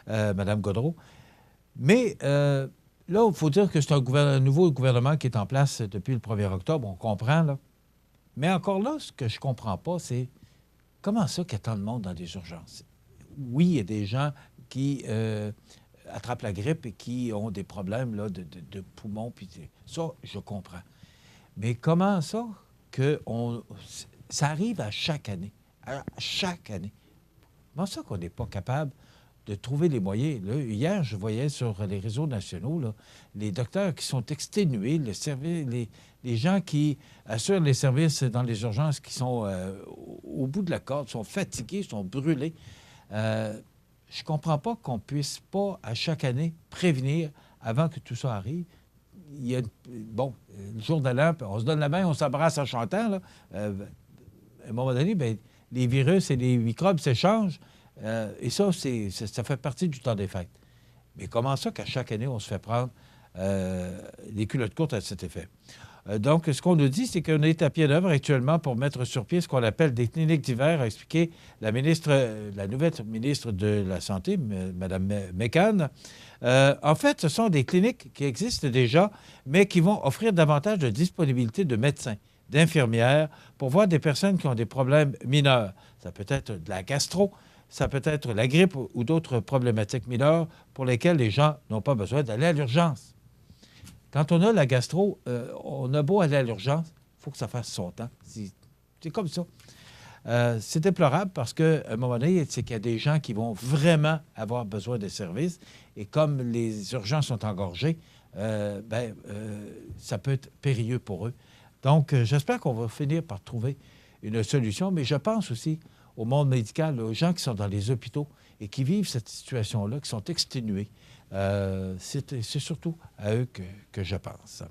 Mme Gaudreau. Mais là, il faut dire que c'est un nouveau gouvernement qui est en place depuis le 1er octobre, on comprend. Là. Mais encore là, ce que je ne comprends pas, c'est comment ça qu'il y a tant de monde dans des urgences? Oui, il y a des gens qui attrapent la grippe et qui ont des problèmes là, de poumons. Puis ça, je comprends. Mais comment ça que ça arrive à chaque année? À chaque année. Comment ça qu'on n'est pas capable de trouver les moyens? Là, hier, je voyais sur les réseaux nationaux là, les docteurs qui sont exténués, les gens qui assurent les services dans les urgences qui sont au bout de la corde, sont fatigués, sont brûlés. Je ne comprends pas qu'on ne puisse pas, à chaque année, prévenir avant que tout ça arrive. Il y a, bon, le jour de l'an, on se donne la main, on s'embrasse en chantant. Là. À un moment donné, bien, les virus et les microbes s'échangent. Et ça, ça fait partie du temps des fêtes. Mais comment ça qu'à chaque année, on se fait prendre des culottes courtes à cet effet? Donc, ce qu'on nous dit, c'est qu'on est à pied d'œuvre actuellement pour mettre sur pied ce qu'on appelle des cliniques d'hiver, a expliqué la nouvelle ministre de la Santé, Mme McCann. En fait, ce sont des cliniques qui existent déjà, mais qui vont offrir davantage de disponibilité de médecins, d'infirmières, pour voir des personnes qui ont des problèmes mineurs. Ça peut être de la gastro, ça peut être la grippe ou d'autres problématiques mineures pour lesquelles les gens n'ont pas besoin d'aller à l'urgence. Quand on a la gastro, on a beau aller à l'urgence, il faut que ça fasse son temps. C'est comme ça. C'est déplorable parce qu'à un moment donné, c'est qu'il y a des gens qui vont vraiment avoir besoin de services. Et comme les urgences sont engorgées, ça peut être périlleux pour eux. Donc, j'espère qu'on va finir par trouver une solution. Mais je pense aussi au monde médical, aux gens qui sont dans les hôpitaux et qui vivent cette situation-là, qui sont exténués. C'est surtout à eux que je pense.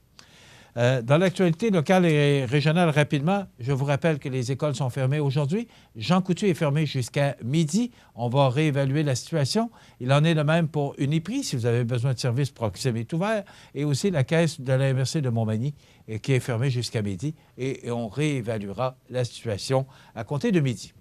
Dans l'actualité locale et régionale, rapidement, je vous rappelle que les écoles sont fermées aujourd'hui. Jean Coutu est fermé jusqu'à midi. On va réévaluer la situation. Il en est de même pour Uniprix. Si vous avez besoin de services, Proxim est ouvert. Et aussi la caisse de la MRC de Montmagny qui est fermée jusqu'à midi. Et on réévaluera la situation à compter de midi.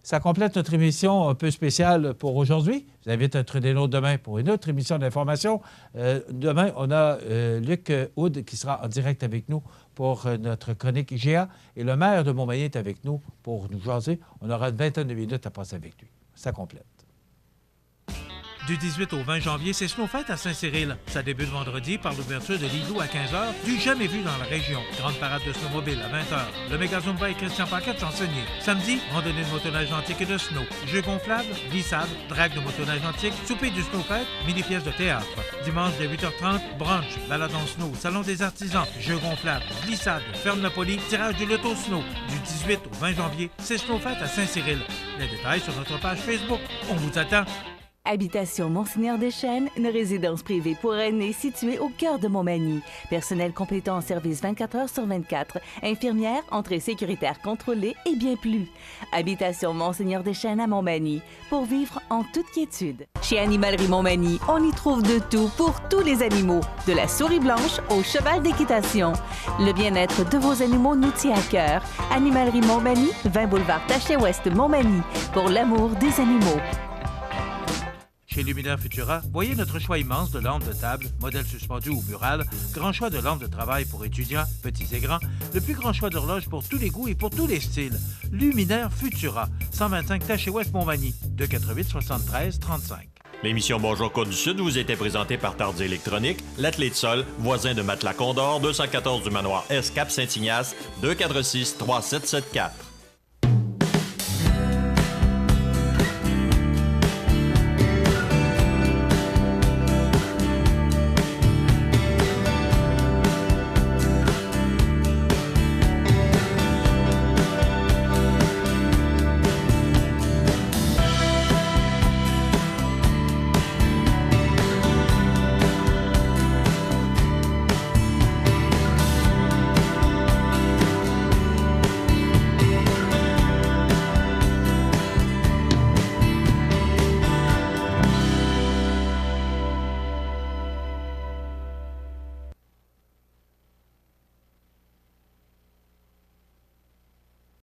Ça complète notre émission un peu spéciale pour aujourd'hui. Je vous invite à être des nôtres demain pour une autre émission d'information. Demain, on a Luc Houd qui sera en direct avec nous pour notre chronique IGA. Et le maire de Montmagny est avec nous pour nous jaser. On aura une vingtaine de minutes à passer avec lui. Ça complète. Du 18 au 20 janvier, c'est Snowfête à Saint-Cyril. Ça débute vendredi par l'ouverture de l'Igloo à 15h, du jamais vu dans la région. Grande parade de snowmobile à 20h. Le méga Zumba et Christian Paquette chansonnier. Samedi, randonnée de motoneige antique et de snow. Jeux gonflables, glissades, drague de motoneige antique, souper du Snowfête, mini-pièce de théâtre. Dimanche dès 8h30, brunch, balade en snow, salon des artisans, jeux gonflables, glissades, ferme Napoli, tirage du loto snow. Du 18 au 20 janvier, c'est Snowfête à Saint-Cyril. Les détails sur notre page Facebook. On vous attend. Habitation Monseigneur Deschênes, une résidence privée pour aînés située au cœur de Montmagny. Personnel complétant en service 24 heures sur 24. Infirmière, entrée sécuritaire contrôlée et bien plus. Habitation Monseigneur Deschênes à Montmagny, pour vivre en toute quiétude. Chez Animalerie Montmagny, on y trouve de tout pour tous les animaux. De la souris blanche au cheval d'équitation. Le bien-être de vos animaux nous tient à cœur. Animalerie Montmagny, 20 boulevard Taché-Ouest Montmagny, pour l'amour des animaux. Chez Luminaire Futura, voyez notre choix immense de lampes de table, modèles suspendus ou murales, grand choix de lampes de travail pour étudiants, petits et grands, le plus grand choix d'horloges pour tous les goûts et pour tous les styles. Luminaire Futura, 125 Taché-Ouest Montmagny, 248 73 35. L'émission Bonjour Côte-du-Sud vous était présentée par Tardier Électronique, l'atelier de sol, voisin de Matelas Condor, 214 du manoir S Cap Saint-Ignace, 246 3774.